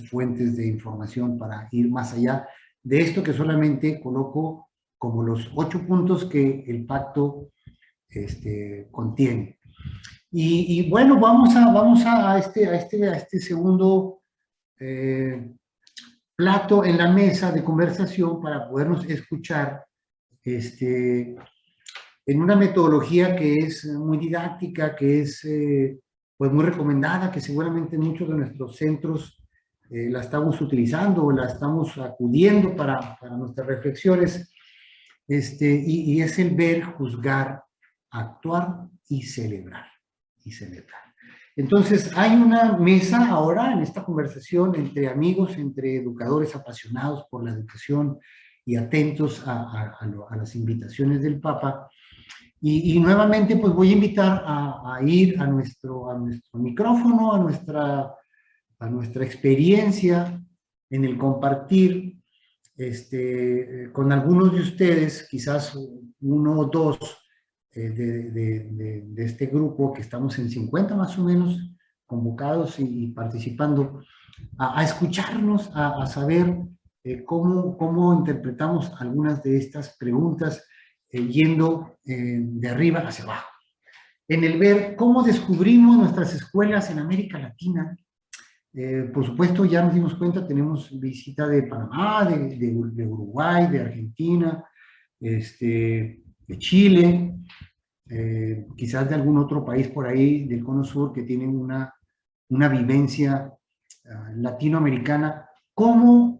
fuentes de información para ir más allá de esto que solamente coloco como los 8 puntos que el pacto contiene. Y bueno, vamos a este segundo plato en la mesa de conversación para podernos escuchar en una metodología que es muy didáctica, que es pues muy recomendada, que seguramente muchos de nuestros centros la estamos utilizando o la estamos acudiendo para nuestras reflexiones, y es el ver, juzgar, actuar y celebrar. Entonces, hay una mesa ahora en esta conversación entre amigos, entre educadores apasionados por la educación y atentos a las invitaciones del Papa. Y nuevamente, pues voy a invitar a ir a nuestro micrófono, a nuestra experiencia en el compartir con algunos de ustedes, quizás uno o dos de este grupo, que estamos en 50 más o menos, convocados y participando, a escucharnos, a saber cómo interpretamos algunas de estas preguntas, yendo de arriba hacia abajo. En el ver cómo descubrimos nuestras escuelas en América Latina. Por supuesto, ya nos dimos cuenta, tenemos visita de Panamá, de Uruguay, de Argentina, de Chile, quizás de algún otro país por ahí del Cono Sur que tienen una vivencia latinoamericana. ¿Cómo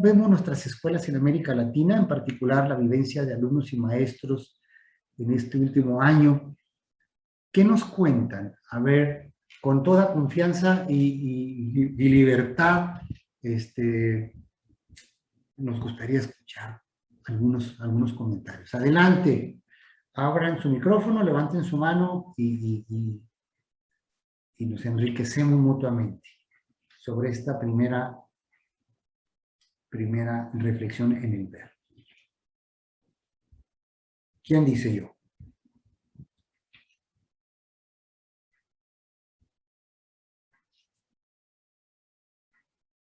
vemos nuestras escuelas en América Latina, en particular la vivencia de alumnos y maestros en este último año? ¿Qué nos cuentan? A ver, con toda confianza y libertad, nos gustaría escuchar algunos comentarios. Adelante, abran su micrófono, levanten su mano y nos enriquecemos mutuamente sobre esta primera reflexión en el ver. ¿Quién dice yo?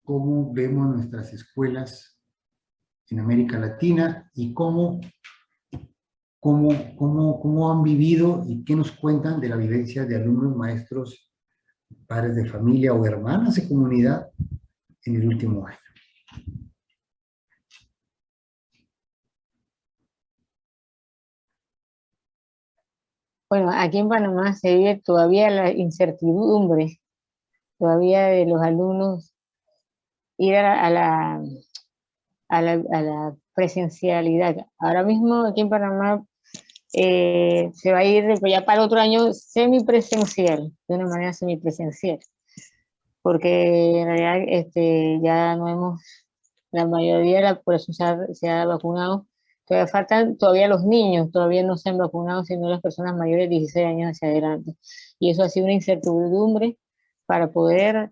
¿Cómo vemos nuestras escuelas en América Latina y cómo han vivido y qué nos cuentan de la vivencia de alumnos, maestros, padres de familia o hermanas de comunidad en el último año? Bueno, aquí en Panamá se vive todavía la incertidumbre, todavía de los alumnos ir a la presencialidad. Ahora mismo aquí en Panamá se va a ir ya para otro año semipresencial, de una manera semipresencial, porque en realidad ya no hemos, la mayoría de la población se ha vacunado. Todavía faltan los niños, todavía no se han vacunado, sino las personas mayores de 16 años hacia adelante. Y eso ha sido una incertidumbre para poder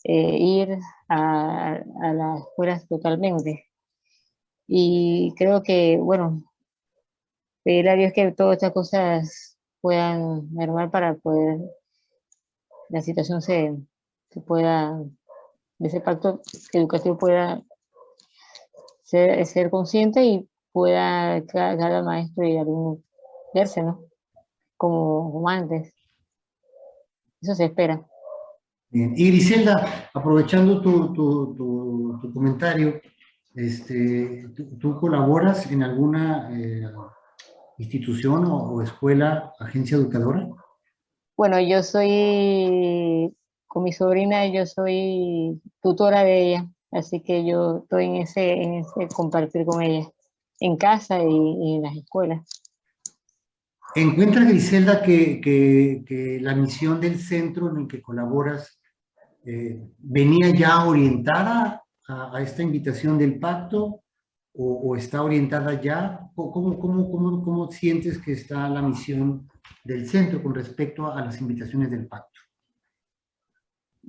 ir a las escuelas totalmente. Y creo que, bueno, pedirle a Dios que todas estas cosas puedan mermar para poder, la situación se pueda, de ese pacto educativo pueda ser consciente y pueda cada maestro y alumno verse, ¿no? Como antes. Eso se espera. Bien. Y Griselda, aprovechando tu comentario, ¿tú colaboras en alguna institución o escuela, agencia educadora? Bueno, yo soy con mi sobrina yo soy tutora de ella, así que yo estoy en ese compartir con ella, en casa y en las escuelas. ¿Encuentra, Griselda, que la misión del centro en el que colaboras venía ya orientada a esta invitación del pacto o está orientada ya? ¿Cómo sientes que está la misión del centro con respecto a las invitaciones del pacto?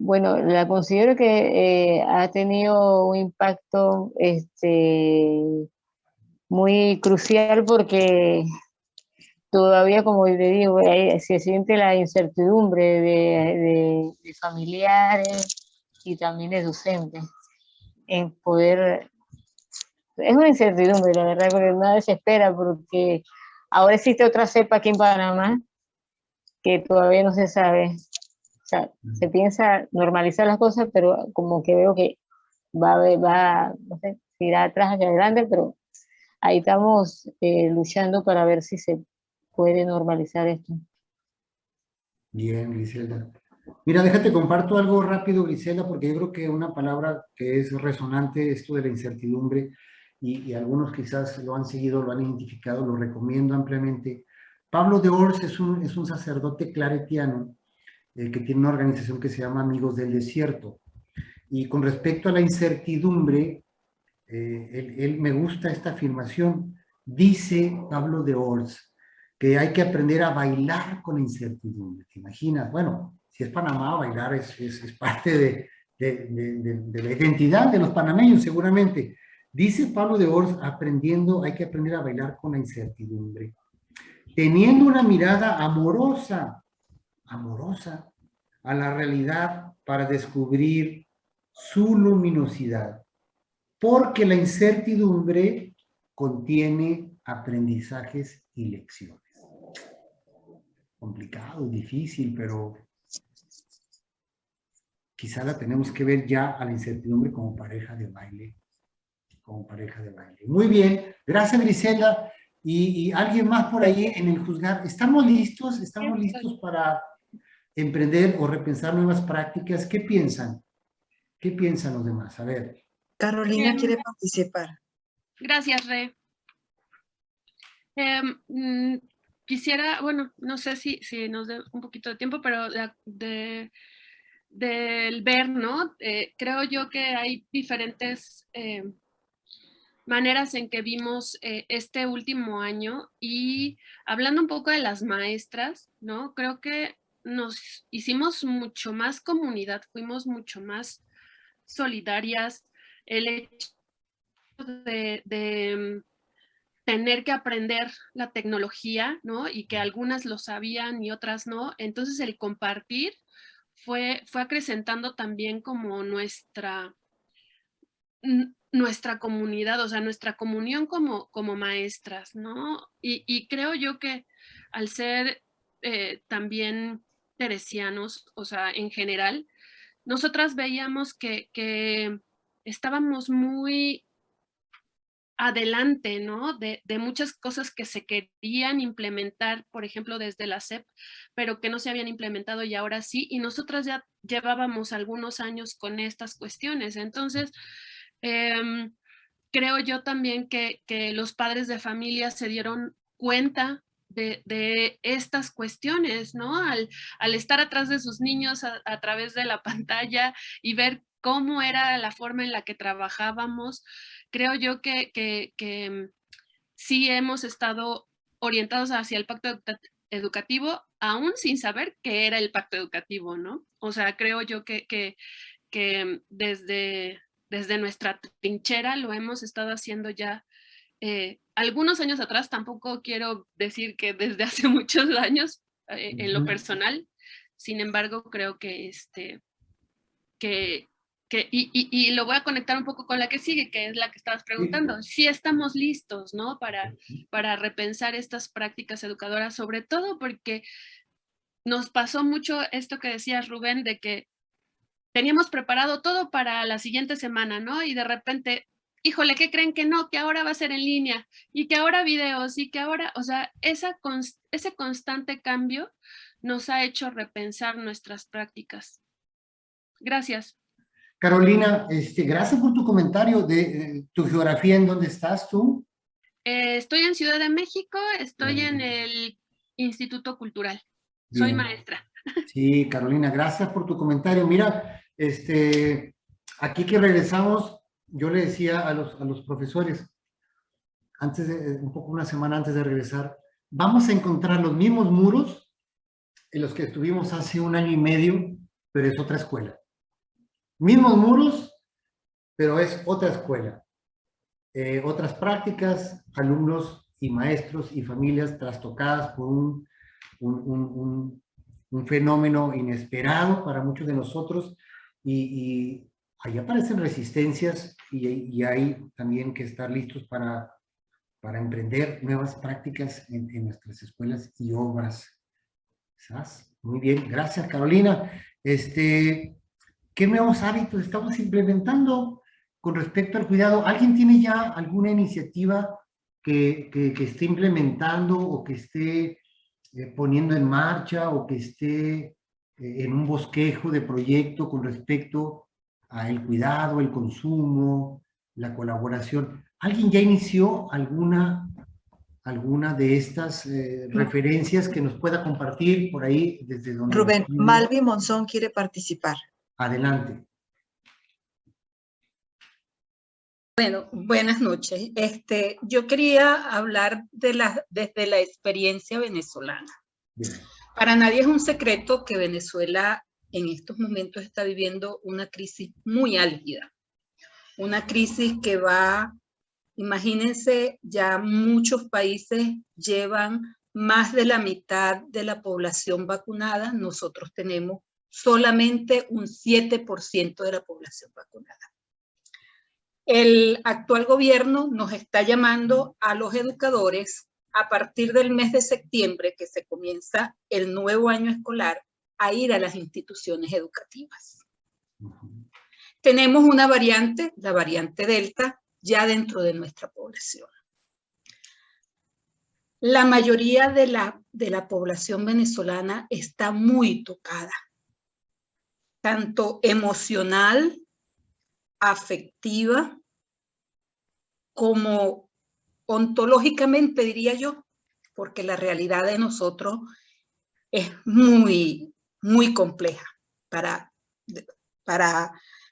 Bueno, la considero que ha tenido un impacto muy crucial porque todavía, como le digo, se siente la incertidumbre de familiares y también de docentes en poder. Es una incertidumbre, la verdad, porque nada se espera, porque ahora existe otra cepa aquí en Panamá que todavía no se sabe. O sea, se piensa normalizar las cosas, pero como que veo que no sé, si irá atrás hacia adelante, pero ahí estamos luchando para ver si se puede normalizar esto. Bien, Griselda. Mira, déjate comparto algo rápido, Griselda, porque yo creo que una palabra que es resonante, esto de la incertidumbre, y algunos quizás lo han seguido, lo han identificado, lo recomiendo ampliamente. Pablo de Ors es un sacerdote claretiano que tiene una organización que se llama Amigos del Desierto. Y con respecto a la incertidumbre, él me gusta esta afirmación. Dice Pablo de Ors que hay que aprender a bailar con la incertidumbre. ¿Te imaginas? Bueno, si es Panamá, bailar es parte de la identidad de los panameños, seguramente. Dice Pablo de Ors, hay que aprender a bailar con la incertidumbre, teniendo una mirada amorosa a la realidad para descubrir su luminosidad, porque la incertidumbre contiene aprendizajes y lecciones. Complicado, difícil, pero quizá la tenemos que ver ya a la incertidumbre como pareja de baile. Muy bien, gracias, Griselda. ¿Y alguien más por ahí en el juzgar? ¿Estamos listos? ¿Estamos listos para emprender o repensar nuevas prácticas? ¿Qué piensan? ¿Qué piensan los demás? A ver. Carolina quiere participar. Gracias, Re. Quisiera, bueno, no sé si nos dé un poquito de tiempo, pero del ver, ¿no? Creo yo que hay diferentes maneras en que vimos este último año, y hablando un poco de las maestras, ¿no? Creo que nos hicimos mucho más comunidad, fuimos mucho más solidarias. El hecho de tener que aprender la tecnología, ¿no? Y que algunas lo sabían y otras no. Entonces el compartir fue acrecentando también como nuestra comunidad, o sea, nuestra comunión como maestras, ¿no? Y creo yo que al ser también teresianos, o sea, en general, nosotras veíamos que estábamos muy adelante, ¿no? De muchas cosas que se querían implementar, por ejemplo, desde la SEP, pero que no se habían implementado y ahora sí, y nosotras ya llevábamos algunos años con estas cuestiones. Entonces, creo yo también que los padres de familia se dieron cuenta de estas cuestiones, ¿no? Al estar atrás de sus niños a través de la pantalla y ver cómo era la forma en la que trabajábamos, creo yo que sí hemos estado orientados hacia el pacto educativo, aún sin saber qué era el pacto educativo, ¿no? O sea, creo yo que desde nuestra trinchera lo hemos estado haciendo ya algunos años atrás. Tampoco quiero decir que desde hace muchos años en lo personal. Sin embargo, creo que y lo voy a conectar un poco con la que sigue, que es la que estabas preguntando. Sí estamos listos, ¿no? Para repensar estas prácticas educadoras, sobre todo porque nos pasó mucho esto que decías, Rubén, de que teníamos preparado todo para la siguiente semana, ¿no? Y de repente, híjole, ¿qué creen? Que no, que ahora va a ser en línea, y que ahora videos, y que ahora, o sea, ese constante cambio nos ha hecho repensar nuestras prácticas. Gracias. Carolina, gracias por tu comentario de tu geografía. ¿En dónde estás tú? Estoy en Ciudad de México, estoy en el Instituto Cultural. Soy Bien. maestra. Sí, Carolina, gracias por tu comentario. Mira, aquí que regresamos, yo le decía a los profesores, un poco una semana antes de regresar, vamos a encontrar los mismos muros en los que estuvimos hace 1 año y medio, pero es otra escuela. Mismos muros, pero es otra escuela. Otras prácticas, alumnos y maestros y familias trastocadas por un fenómeno inesperado para muchos de nosotros, y ahí aparecen resistencias, y hay también que estar listos para emprender nuevas prácticas en nuestras escuelas y obras. ¿Sabes? Muy bien, gracias, Carolina. ¿Qué nuevos hábitos estamos implementando con respecto al cuidado? ¿Alguien tiene ya alguna iniciativa que esté implementando, o que esté poniendo en marcha, o que esté en un bosquejo de proyecto con respecto al cuidado, el consumo, la colaboración? ¿Alguien ya inició alguna de estas referencias que nos pueda compartir por ahí desde donde? Rubén, Malvi Monzón quiere participar. Adelante. Bueno, buenas noches. Yo quería hablar desde la experiencia venezolana. Bien. Para nadie es un secreto que Venezuela en estos momentos está viviendo una crisis muy álgida. Una crisis que va, imagínense, ya muchos países llevan más de la mitad de la población vacunada. Nosotros tenemos solamente un 7% de la población vacunada. El actual gobierno nos está llamando a los educadores a partir del mes de septiembre, que se comienza el nuevo año escolar, a ir a las instituciones educativas. Tenemos una variante, la variante Delta, ya dentro de nuestra población. La mayoría de la población venezolana está muy tocada, tanto emocional, afectiva, como ontológicamente, diría yo, porque la realidad de nosotros es muy, muy compleja para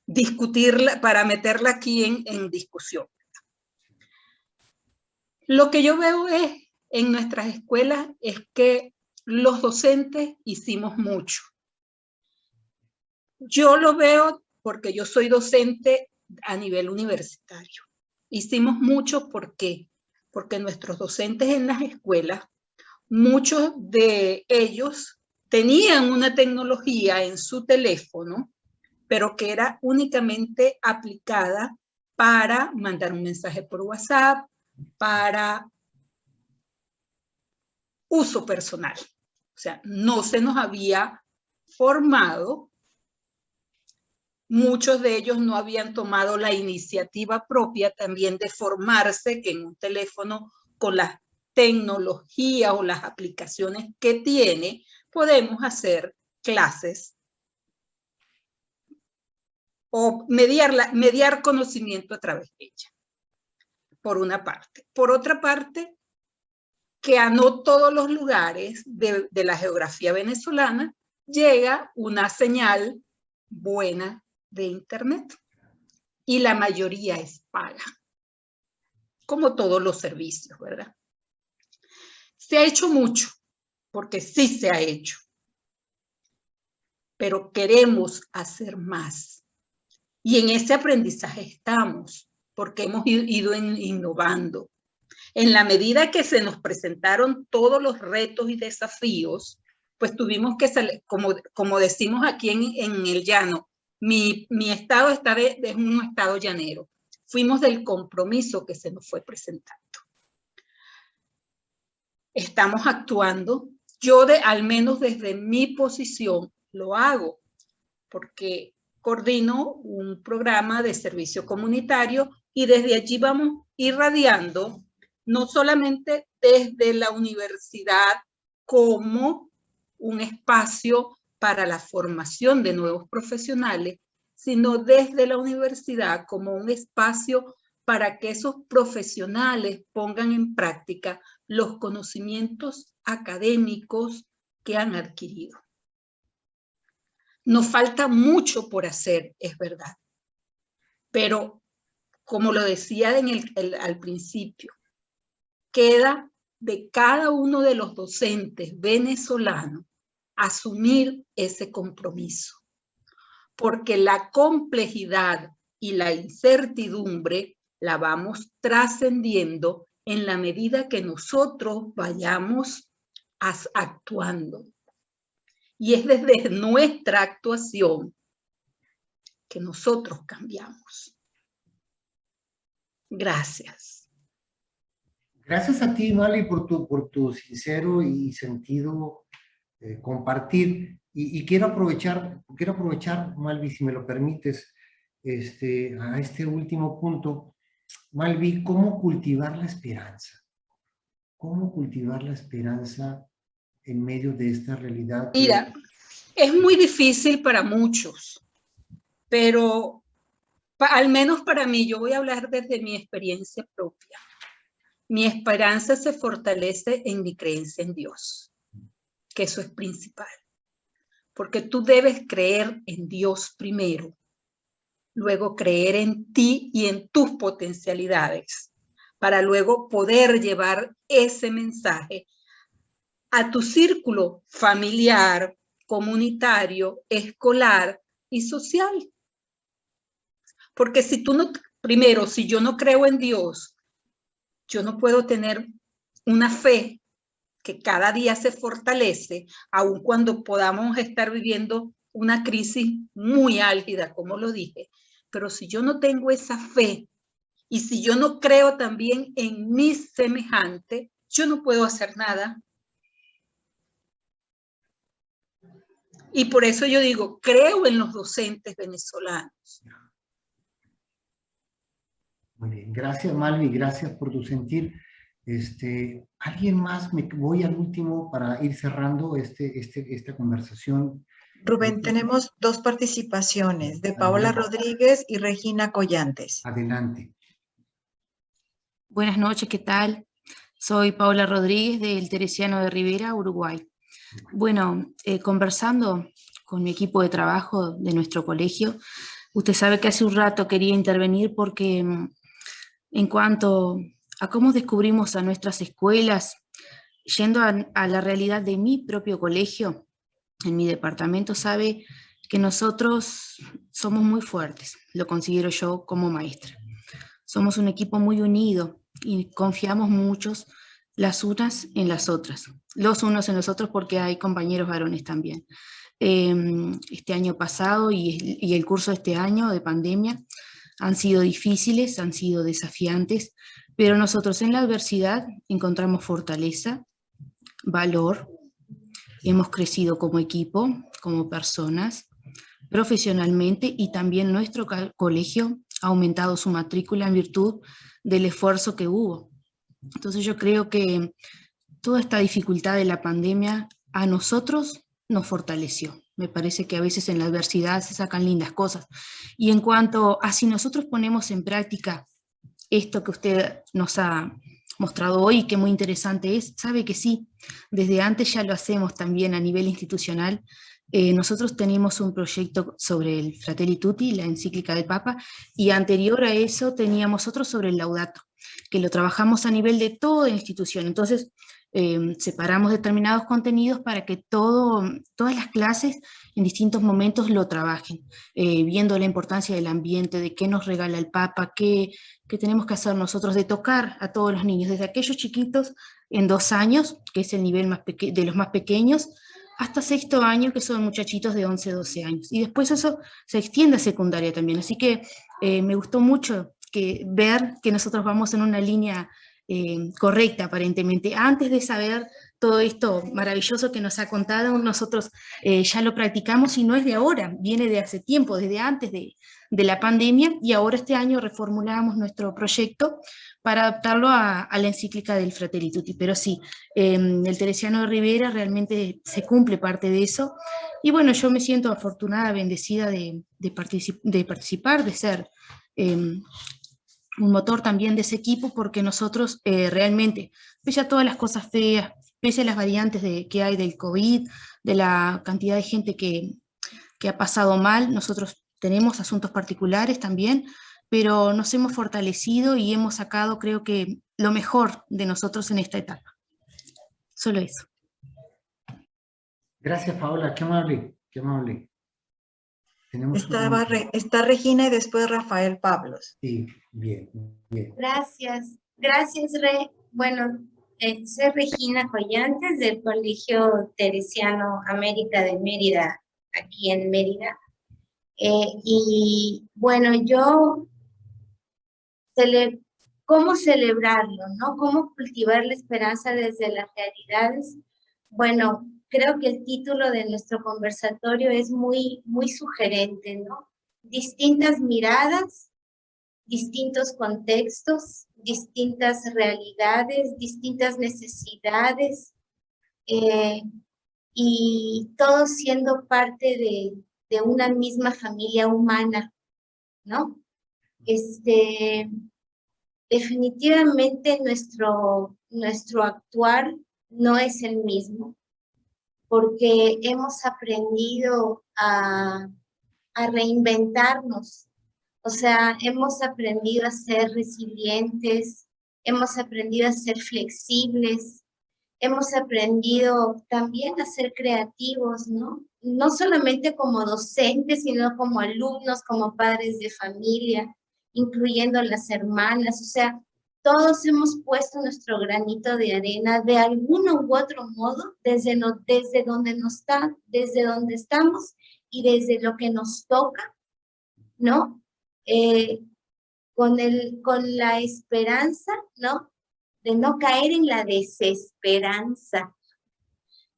discutirla, para meterla aquí en discusión. Lo que yo veo en nuestras escuelas es que los docentes hicimos mucho. Yo lo veo porque yo soy docente a nivel universitario. Hicimos mucho porque nuestros docentes en las escuelas, muchos de ellos tenían una tecnología en su teléfono, pero que era únicamente aplicada para mandar un mensaje por WhatsApp, para uso personal. O sea, no se nos había formado. Muchos de ellos no habían tomado la iniciativa propia también de formarse, que en un teléfono con las tecnologías o las aplicaciones que tiene, podemos hacer clases o mediar conocimiento a través de ella, por una parte. Por otra parte, que a no todos los lugares de la geografía venezolana llega una señal buena de internet, y la mayoría es paga, como todos los servicios, ¿verdad? Se ha hecho mucho, porque sí se ha hecho, pero queremos hacer más, y en ese aprendizaje estamos, porque hemos ido innovando. En la medida que se nos presentaron todos los retos y desafíos, pues tuvimos que salir, como decimos aquí en el llano, mi estado es un estado llanero. Fuimos del compromiso que se nos fue presentando. Estamos actuando. Yo, al menos desde mi posición, lo hago porque coordino un programa de servicio comunitario, y desde allí vamos irradiando, no solamente desde la universidad como un espacio para la formación de nuevos profesionales, sino desde la universidad como un espacio para que esos profesionales pongan en práctica los conocimientos académicos que han adquirido. Nos falta mucho por hacer, es verdad, pero como lo decía al principio, queda de cada uno de los docentes venezolanos asumir ese compromiso, porque la complejidad y la incertidumbre la vamos trascendiendo en la medida que nosotros vayamos actuando. Y es desde nuestra actuación que nosotros cambiamos. Gracias. Gracias a ti, Mali, por tu sincero y sentido compartir. Y quiero aprovechar, Malvi, si me lo permites, a este último punto. Malvi, ¿cómo cultivar la esperanza? ¿Cómo cultivar la esperanza en medio de esta realidad? Mira, es muy difícil para muchos, pero al menos para mí, yo voy a hablar desde mi experiencia propia. Mi esperanza se fortalece en mi creencia en Dios, que eso es principal. Porque tú debes creer en Dios primero, luego creer en ti y en tus potencialidades, para luego poder llevar ese mensaje a tu círculo familiar, comunitario, escolar y social. Porque si tú no, primero, si yo no creo en Dios, yo no puedo tener una fe que cada día se fortalece, aun cuando podamos estar viviendo una crisis muy álgida, como lo dije. Pero si yo no tengo esa fe y si yo no creo también en mis semejantes, yo no puedo hacer nada. Y por eso yo digo, creo en los docentes venezolanos. Muy bien, gracias Malvi, gracias por tu sentir. ¿Alguien más? Me voy al último para ir cerrando esta conversación. Rubén, tenemos dos participaciones de Paola Rodríguez y Regina Collantes. Adelante. Buenas noches, ¿qué tal? Soy Paola Rodríguez del Teresiano de Rivera, Uruguay. Bueno, conversando con mi equipo de trabajo de nuestro colegio, usted sabe que hace un rato quería intervenir porque en cuanto a cómo descubrimos a nuestras escuelas, yendo a la realidad de mi propio colegio, en mi departamento, sabe que nosotros somos muy fuertes, lo considero yo como maestra. Somos un equipo muy unido y confiamos muchos las unas en las otras, los unos en los otros porque hay compañeros varones también. Este año pasado y el curso de este año de pandemia han sido difíciles, han sido desafiantes, pero nosotros en la adversidad encontramos fortaleza, valor, hemos crecido como equipo, como personas, profesionalmente, y también nuestro colegio ha aumentado su matrícula en virtud del esfuerzo que hubo. Entonces yo creo que toda esta dificultad de la pandemia a nosotros nos fortaleció. Me parece que a veces en la adversidad se sacan lindas cosas. Y en cuanto a si nosotros ponemos en práctica esto que usted nos ha mostrado hoy, que muy interesante es, sabe que sí, desde antes ya lo hacemos también a nivel institucional. Nosotros tenemos un proyecto sobre el Fratelli Tutti, la encíclica del Papa, y anterior a eso teníamos otro sobre el Laudato, que lo trabajamos a nivel de toda la institución. Entonces, separamos determinados contenidos para que todas las clases en distintos momentos lo trabajen, viendo la importancia del ambiente, de qué nos regala el Papa, qué tenemos que hacer nosotros, de tocar a todos los niños, desde aquellos chiquitos en 2 años, que es el nivel de los más pequeños, hasta 6º año, que son muchachitos de 11, 12 años. Y después eso se extiende a secundaria también. Así que me gustó mucho ver que nosotros vamos en una línea correcta, aparentemente, antes de saber todo esto maravilloso que nos ha contado. Nosotros ya lo practicamos y no es de ahora, viene de hace tiempo, desde antes de la pandemia, y ahora este año reformulamos nuestro proyecto para adaptarlo a la encíclica del Fratelli Tutti. Pero sí, el Teresiano de Rivera realmente se cumple parte de eso. Y bueno, yo me siento afortunada, bendecida de participar, de ser un motor también de ese equipo, porque nosotros realmente, pese a todas las cosas feas, pese a las variantes que hay del COVID, de la cantidad de gente que ha pasado mal, nosotros tenemos asuntos particulares también, pero nos hemos fortalecido y hemos sacado, creo que, lo mejor de nosotros en esta etapa. Solo eso. Gracias, Paola. Qué amable, qué amable. Está Regina y después Rafael Pablos. Sí, bien, bien. Gracias, gracias, Re. Bueno, soy Regina Collantes del Colegio Teresiano América de Mérida, aquí en Mérida. Y bueno, ¿cómo celebrarlo, no? ¿Cómo cultivar la esperanza desde las realidades? Bueno, creo que el título de nuestro conversatorio es muy sugerente, ¿no? Distintas miradas, distintos contextos, distintas realidades, distintas necesidades, y todos siendo parte de una misma familia humana, ¿no? Definitivamente nuestro actuar no es el mismo, porque hemos aprendido a reinventarnos. O sea, hemos aprendido a ser resilientes, hemos aprendido a ser flexibles, hemos aprendido también a ser creativos, ¿no? No solamente como docentes, sino como alumnos, como padres de familia, incluyendo las hermanas. O sea, todos hemos puesto nuestro granito de arena de alguno u otro modo, desde donde estamos y desde lo que nos toca, ¿no? Con la esperanza, ¿no? De no caer en la desesperanza,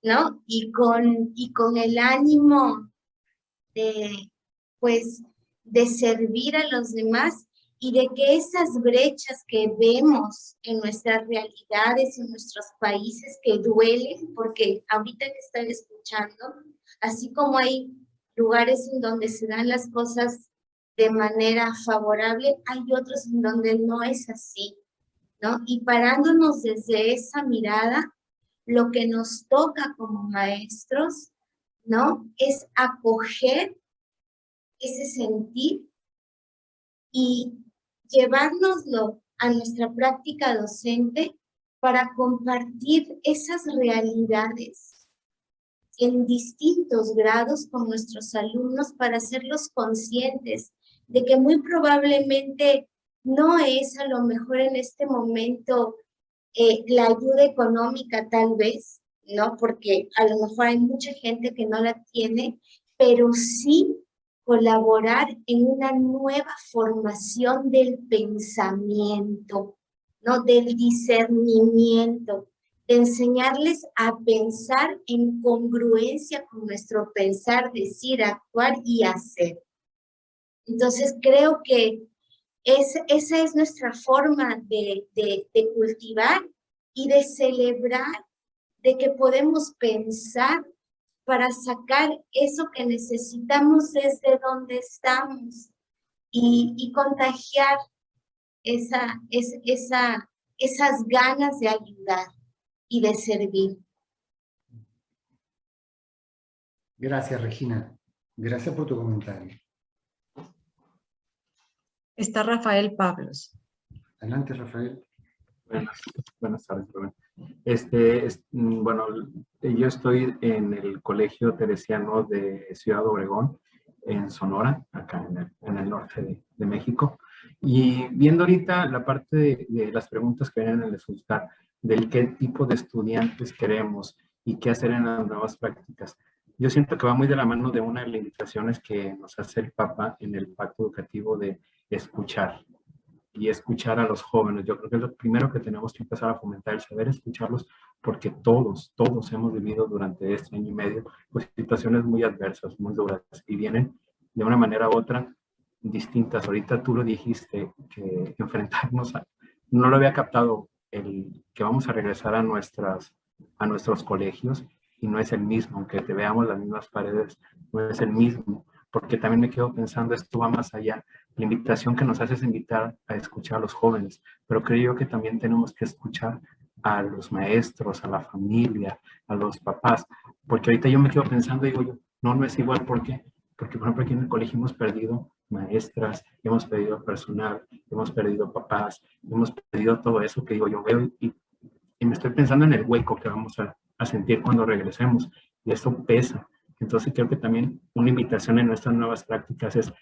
¿no? Y con el ánimo de servir a los demás, y de que esas brechas que vemos en nuestras realidades, en nuestros países, que duelen, porque ahorita que estoy escuchando, así como hay lugares en donde se dan las cosas de manera favorable, hay otros en donde no es así, ¿no? Y parándonos desde esa mirada, lo que nos toca como maestros, ¿no? Es acoger ese sentir y llevárnoslo a nuestra práctica docente para compartir esas realidades en distintos grados con nuestros alumnos, para hacerlos conscientes de que muy probablemente no es a lo mejor en este momento la ayuda económica tal vez, ¿no? Porque a lo mejor hay mucha gente que no la tiene, pero sí colaborar en una nueva formación del pensamiento, ¿no? Del discernimiento, de enseñarles a pensar en congruencia con nuestro pensar, decir, actuar y hacer. Entonces creo que esa es nuestra forma de cultivar y de celebrar, de que podemos pensar para sacar eso que necesitamos desde donde estamos y contagiar esas ganas de ayudar y de servir. Gracias, Regina. Gracias por tu comentario. Está Rafael Pablos. Adelante, Rafael. Buenas tardes, Rubén. Bueno, yo estoy en el Colegio Teresiano de Ciudad Obregón, en Sonora, acá en el norte de México. Y viendo ahorita la parte de las preguntas que vienen a resultar, del qué tipo de estudiantes queremos y qué hacer en las nuevas prácticas, yo siento que va muy de la mano de una de las invitaciones que nos hace el Papa en el Pacto Educativo de escuchar. y escuchar a los jóvenes. Yo creo que es lo primero que tenemos que empezar a fomentar, el saber escucharlos, porque todos hemos vivido durante este año y medio pues, situaciones muy adversas, muy duras, y vienen de una manera u otra distintas. Ahorita tú lo dijiste, que enfrentarnos a... No lo había captado, el que vamos a regresar a nuestros colegios, y no es el mismo, aunque te veamos las mismas paredes, no es el mismo, porque también me quedo pensando, esto va más allá. La invitación que nos hace es invitar a escuchar a los jóvenes, pero creo yo que también tenemos que escuchar a los maestros, a la familia, a los papás, porque ahorita yo me quedo pensando, digo yo, no es igual. ¿Por qué? Porque, por ejemplo, aquí en el colegio hemos perdido maestras, hemos perdido personal, hemos perdido papás, hemos perdido todo eso que digo yo veo, y me estoy pensando en el hueco que vamos a sentir cuando regresemos, y eso pesa. Entonces creo que también una invitación en nuestras nuevas prácticas es,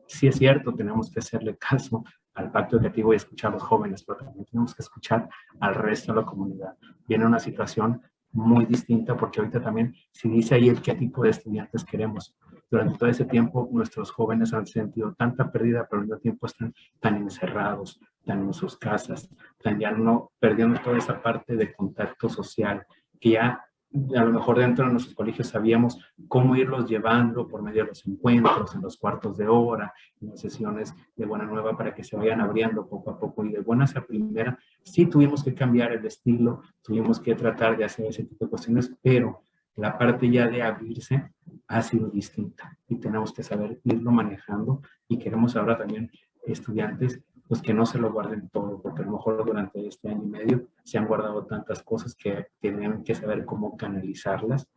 sí es cierto, tenemos que hacerle caso al pacto educativo y escuchar a los jóvenes, pero también tenemos que escuchar al resto de la comunidad. Viene una situación muy distinta, porque ahorita también, si dice ahí el qué tipo de estudiantes queremos, durante todo ese tiempo nuestros jóvenes han sentido tanta pérdida, pero al mismo tiempo están tan encerrados, tan en sus casas, tan ya no perdiendo toda esa parte de contacto social, que ya a lo mejor dentro de nuestros colegios sabíamos cómo irlos llevando por medio de los encuentros, en los cuartos de hora, en las sesiones de Buena Nueva, para que se vayan abriendo poco a poco, y de buenas a primera sí tuvimos que cambiar el estilo, tuvimos que tratar de hacer ese tipo de cuestiones, pero la parte ya de abrirse ha sido distinta y tenemos que saber irlo manejando, y queremos ahora también estudiantes pues que no se lo guarden todo, porque a lo mejor durante este año y medio se han guardado tantas cosas que tienen que saber cómo canalizarlas,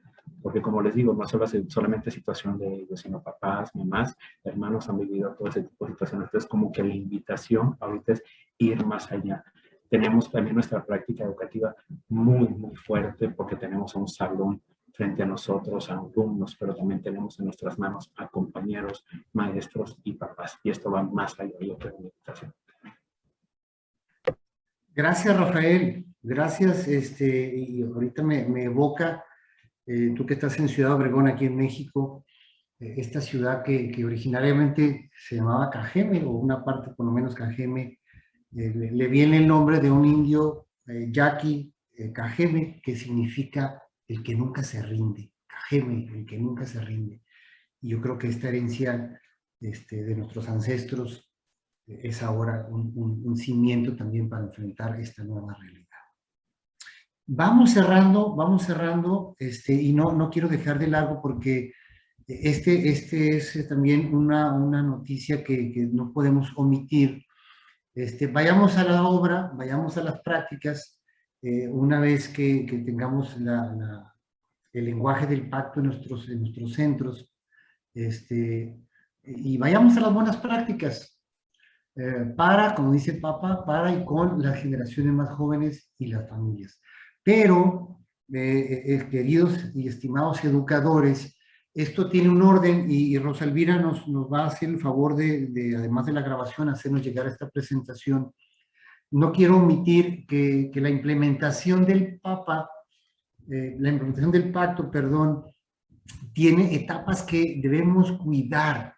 porque como les digo, no solo es solamente situación de ellos, sino papás, mamás, hermanos han vivido todo ese tipo de situaciones. Entonces como que la invitación ahorita es ir más allá. Tenemos también nuestra práctica educativa muy, muy fuerte, porque tenemos un salón frente a nosotros, a alumnos, pero también tenemos en nuestras manos a compañeros, maestros y papás. Y esto va más allá de la invitación. Gracias, Rafael. Gracias. Y ahorita me evoca, tú que estás en Ciudad Obregón, aquí en México, esta ciudad que originariamente se llamaba Cajeme, o una parte por lo menos Cajeme, le viene el nombre de un indio, yaqui, Cajeme, que significa el que nunca se rinde. Cajeme, el que nunca se rinde. Y yo creo que esta herencia de nuestros ancestros es ahora un cimiento también para enfrentar esta nueva realidad. Vamos cerrando, y no quiero dejar de largo, porque este es también una noticia que no podemos omitir. Vayamos a la obra, vayamos a las prácticas, una vez que tengamos el lenguaje del pacto en nuestros centros, y vayamos a las buenas prácticas, para, como dice el Papa, para y con las generaciones más jóvenes y las familias. Pero, queridos y estimados educadores, esto tiene un orden, y Rosa Elvira nos va a hacer el favor de, además de la grabación, hacernos llegar a esta presentación. No quiero omitir que la implementación del Papa, la implementación del pacto, perdón, tiene etapas que debemos cuidar.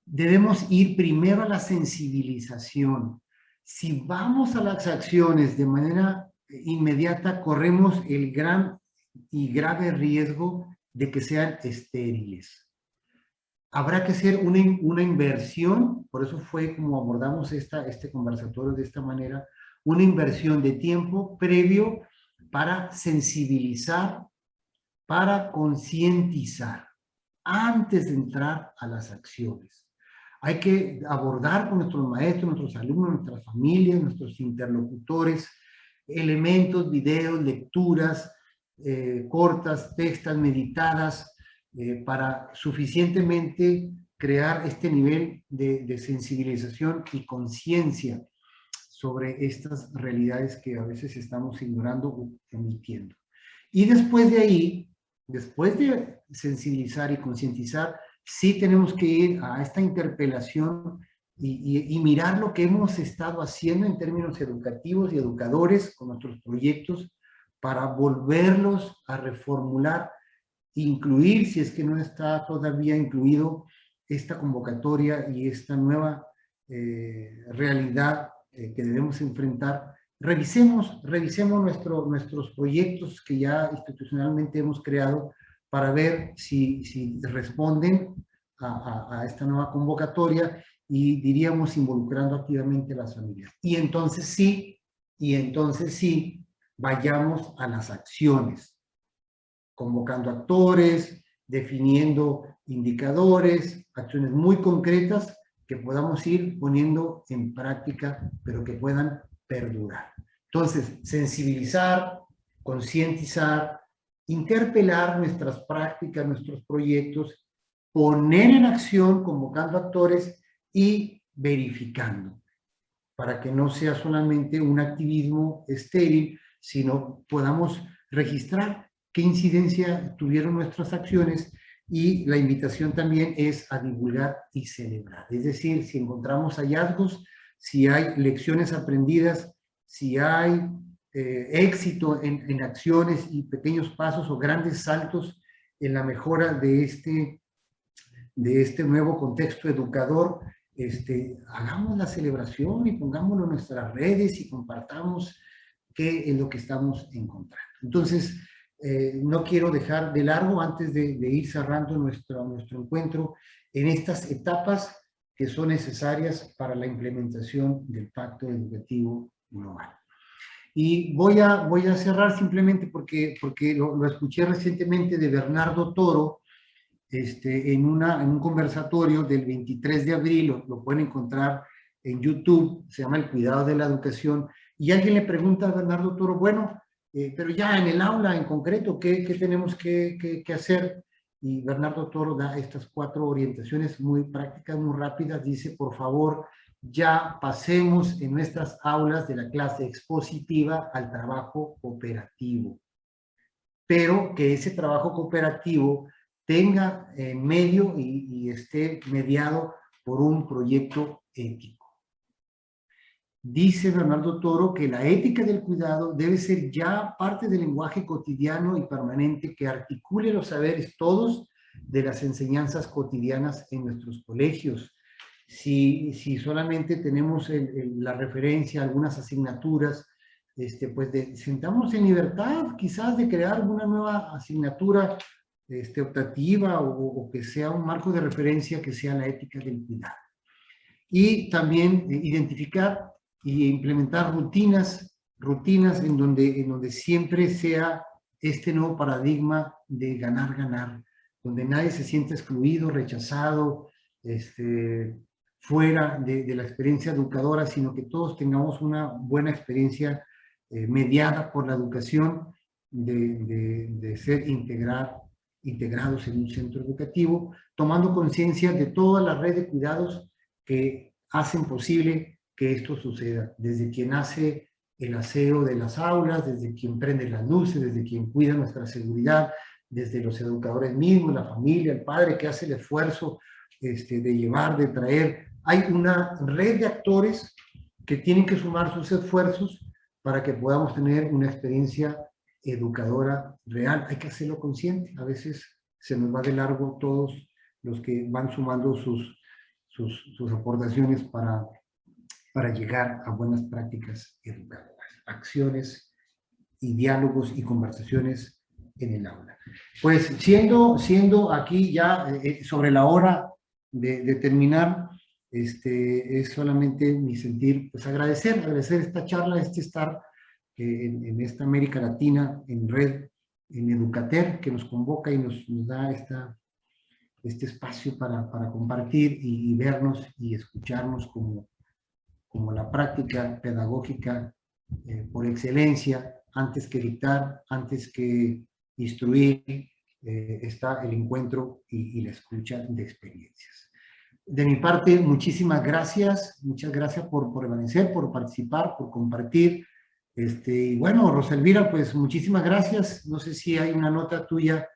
Debemos ir primero a la sensibilización. Si vamos a las acciones de manera inmediata, corremos el gran y grave riesgo de que sean estériles. Habrá que hacer una inversión, por eso fue como abordamos este conversatorio de esta manera, una inversión de tiempo previo para sensibilizar, para concientizar, antes de entrar a las acciones. Hay que abordar con nuestros maestros, nuestros alumnos, nuestras familias, nuestros interlocutores, elementos, videos, lecturas, cortas, textas, meditadas, para suficientemente crear este nivel de sensibilización y conciencia sobre estas realidades que a veces estamos ignorando o omitiendo. Y después de ahí, después de sensibilizar y concientizar, sí tenemos que ir a esta interpelación y mirar lo que hemos estado haciendo en términos educativos y educadores con nuestros proyectos, para volverlos a reformular, incluir, si es que no está todavía incluido, esta convocatoria y esta nueva realidad que debemos enfrentar, revisemos nuestros proyectos que ya institucionalmente hemos creado para ver si responden a esta nueva convocatoria y diríamos involucrando activamente a las familias. Y entonces sí, vayamos a las acciones, convocando actores, definiendo indicadores, acciones muy concretas que podamos ir poniendo en práctica, pero que puedan perdurar. Entonces, sensibilizar, concientizar, interpelar nuestras prácticas, nuestros proyectos, poner en acción, convocando actores y verificando, para que no sea solamente un activismo estéril, sino podamos registrar qué incidencia tuvieron nuestras acciones, y la invitación también es a divulgar y celebrar. Es decir, si encontramos hallazgos, si hay lecciones aprendidas, si hay éxito en acciones y pequeños pasos o grandes saltos en la mejora de este nuevo contexto educador, hagamos la celebración y pongámoslo en nuestras redes y compartamos qué es lo que estamos encontrando. Entonces, no quiero dejar de largo, antes de ir cerrando nuestro encuentro, en estas etapas que son necesarias para la implementación del Pacto Educativo Global. Y voy a cerrar simplemente porque lo escuché recientemente de Bernardo Toro, en un conversatorio del 23 de abril, lo pueden encontrar en YouTube, se llama El Cuidado de la Educación, y alguien le pregunta a Bernardo Toro, bueno, pero ya en el aula en concreto, ¿qué tenemos que hacer? Y Bernardo Toro da estas 4 orientaciones muy prácticas, muy rápidas. Dice, por favor, ya pasemos en nuestras aulas de la clase expositiva al trabajo cooperativo. Pero que ese trabajo cooperativo tenga medio y esté mediado por un proyecto ético. Dice Bernardo Toro que la ética del cuidado debe ser ya parte del lenguaje cotidiano y permanente que articule los saberes todos de las enseñanzas cotidianas en nuestros colegios. Si solamente tenemos la referencia a algunas asignaturas, pues sentamos en libertad quizás de crear alguna nueva asignatura optativa o que sea un marco de referencia que sea la ética del cuidado. Y también identificar y implementar rutinas en donde siempre sea este nuevo paradigma de ganar, donde nadie se sienta excluido, rechazado, fuera de la experiencia educadora, sino que todos tengamos una buena experiencia mediada por la educación, de ser integrados en un centro educativo, tomando conciencia de toda la red de cuidados que hacen posible que esto suceda, desde quien hace el aseo de las aulas, desde quien prende las luces, desde quien cuida nuestra seguridad, desde los educadores mismos, la familia, el padre que hace el esfuerzo de llevar, de traer. Hay una red de actores que tienen que sumar sus esfuerzos para que podamos tener una experiencia educadora real. Hay que hacerlo consciente. A veces se nos va de largo todos los que van sumando sus aportaciones para llegar a buenas prácticas educadoras, acciones y diálogos y conversaciones en el aula. Pues siendo aquí ya sobre la hora de terminar, es solamente mi sentir, pues agradecer esta charla, estar en esta América Latina en red, en Educater, que nos convoca y nos da este espacio para compartir y vernos y escucharnos como la práctica pedagógica por excelencia. Antes que dictar, antes que instruir, está el encuentro y la escucha de experiencias. De mi parte, muchísimas gracias. Muchas gracias por permanecer, por participar, por compartir. Y bueno, Rosa Elvira, pues muchísimas gracias. No sé si hay una nota tuya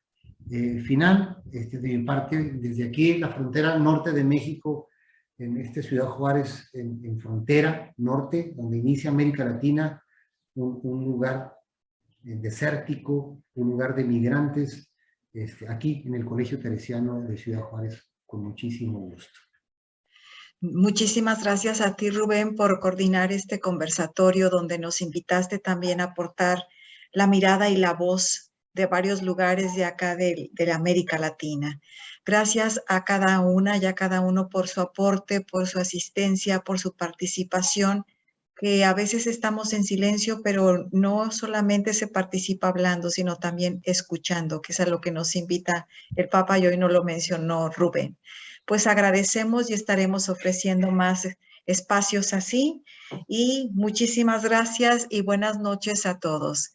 final. De mi parte, desde aquí, en la frontera norte de México, en Ciudad Juárez, en frontera norte, donde inicia América Latina, un lugar desértico, un lugar de migrantes, aquí en el Colegio Teresiano de Ciudad Juárez, con muchísimo gusto. Muchísimas gracias a ti, Rubén, por coordinar este conversatorio donde nos invitaste también a aportar la mirada y la voz de varios lugares de acá de la América Latina. Gracias a cada una y a cada uno por su aporte, por su asistencia, por su participación, que a veces estamos en silencio, pero no solamente se participa hablando, sino también escuchando, que es a lo que nos invita el Papa y hoy no lo mencionó Rubén. Pues agradecemos y estaremos ofreciendo más espacios así y muchísimas gracias y buenas noches a todos.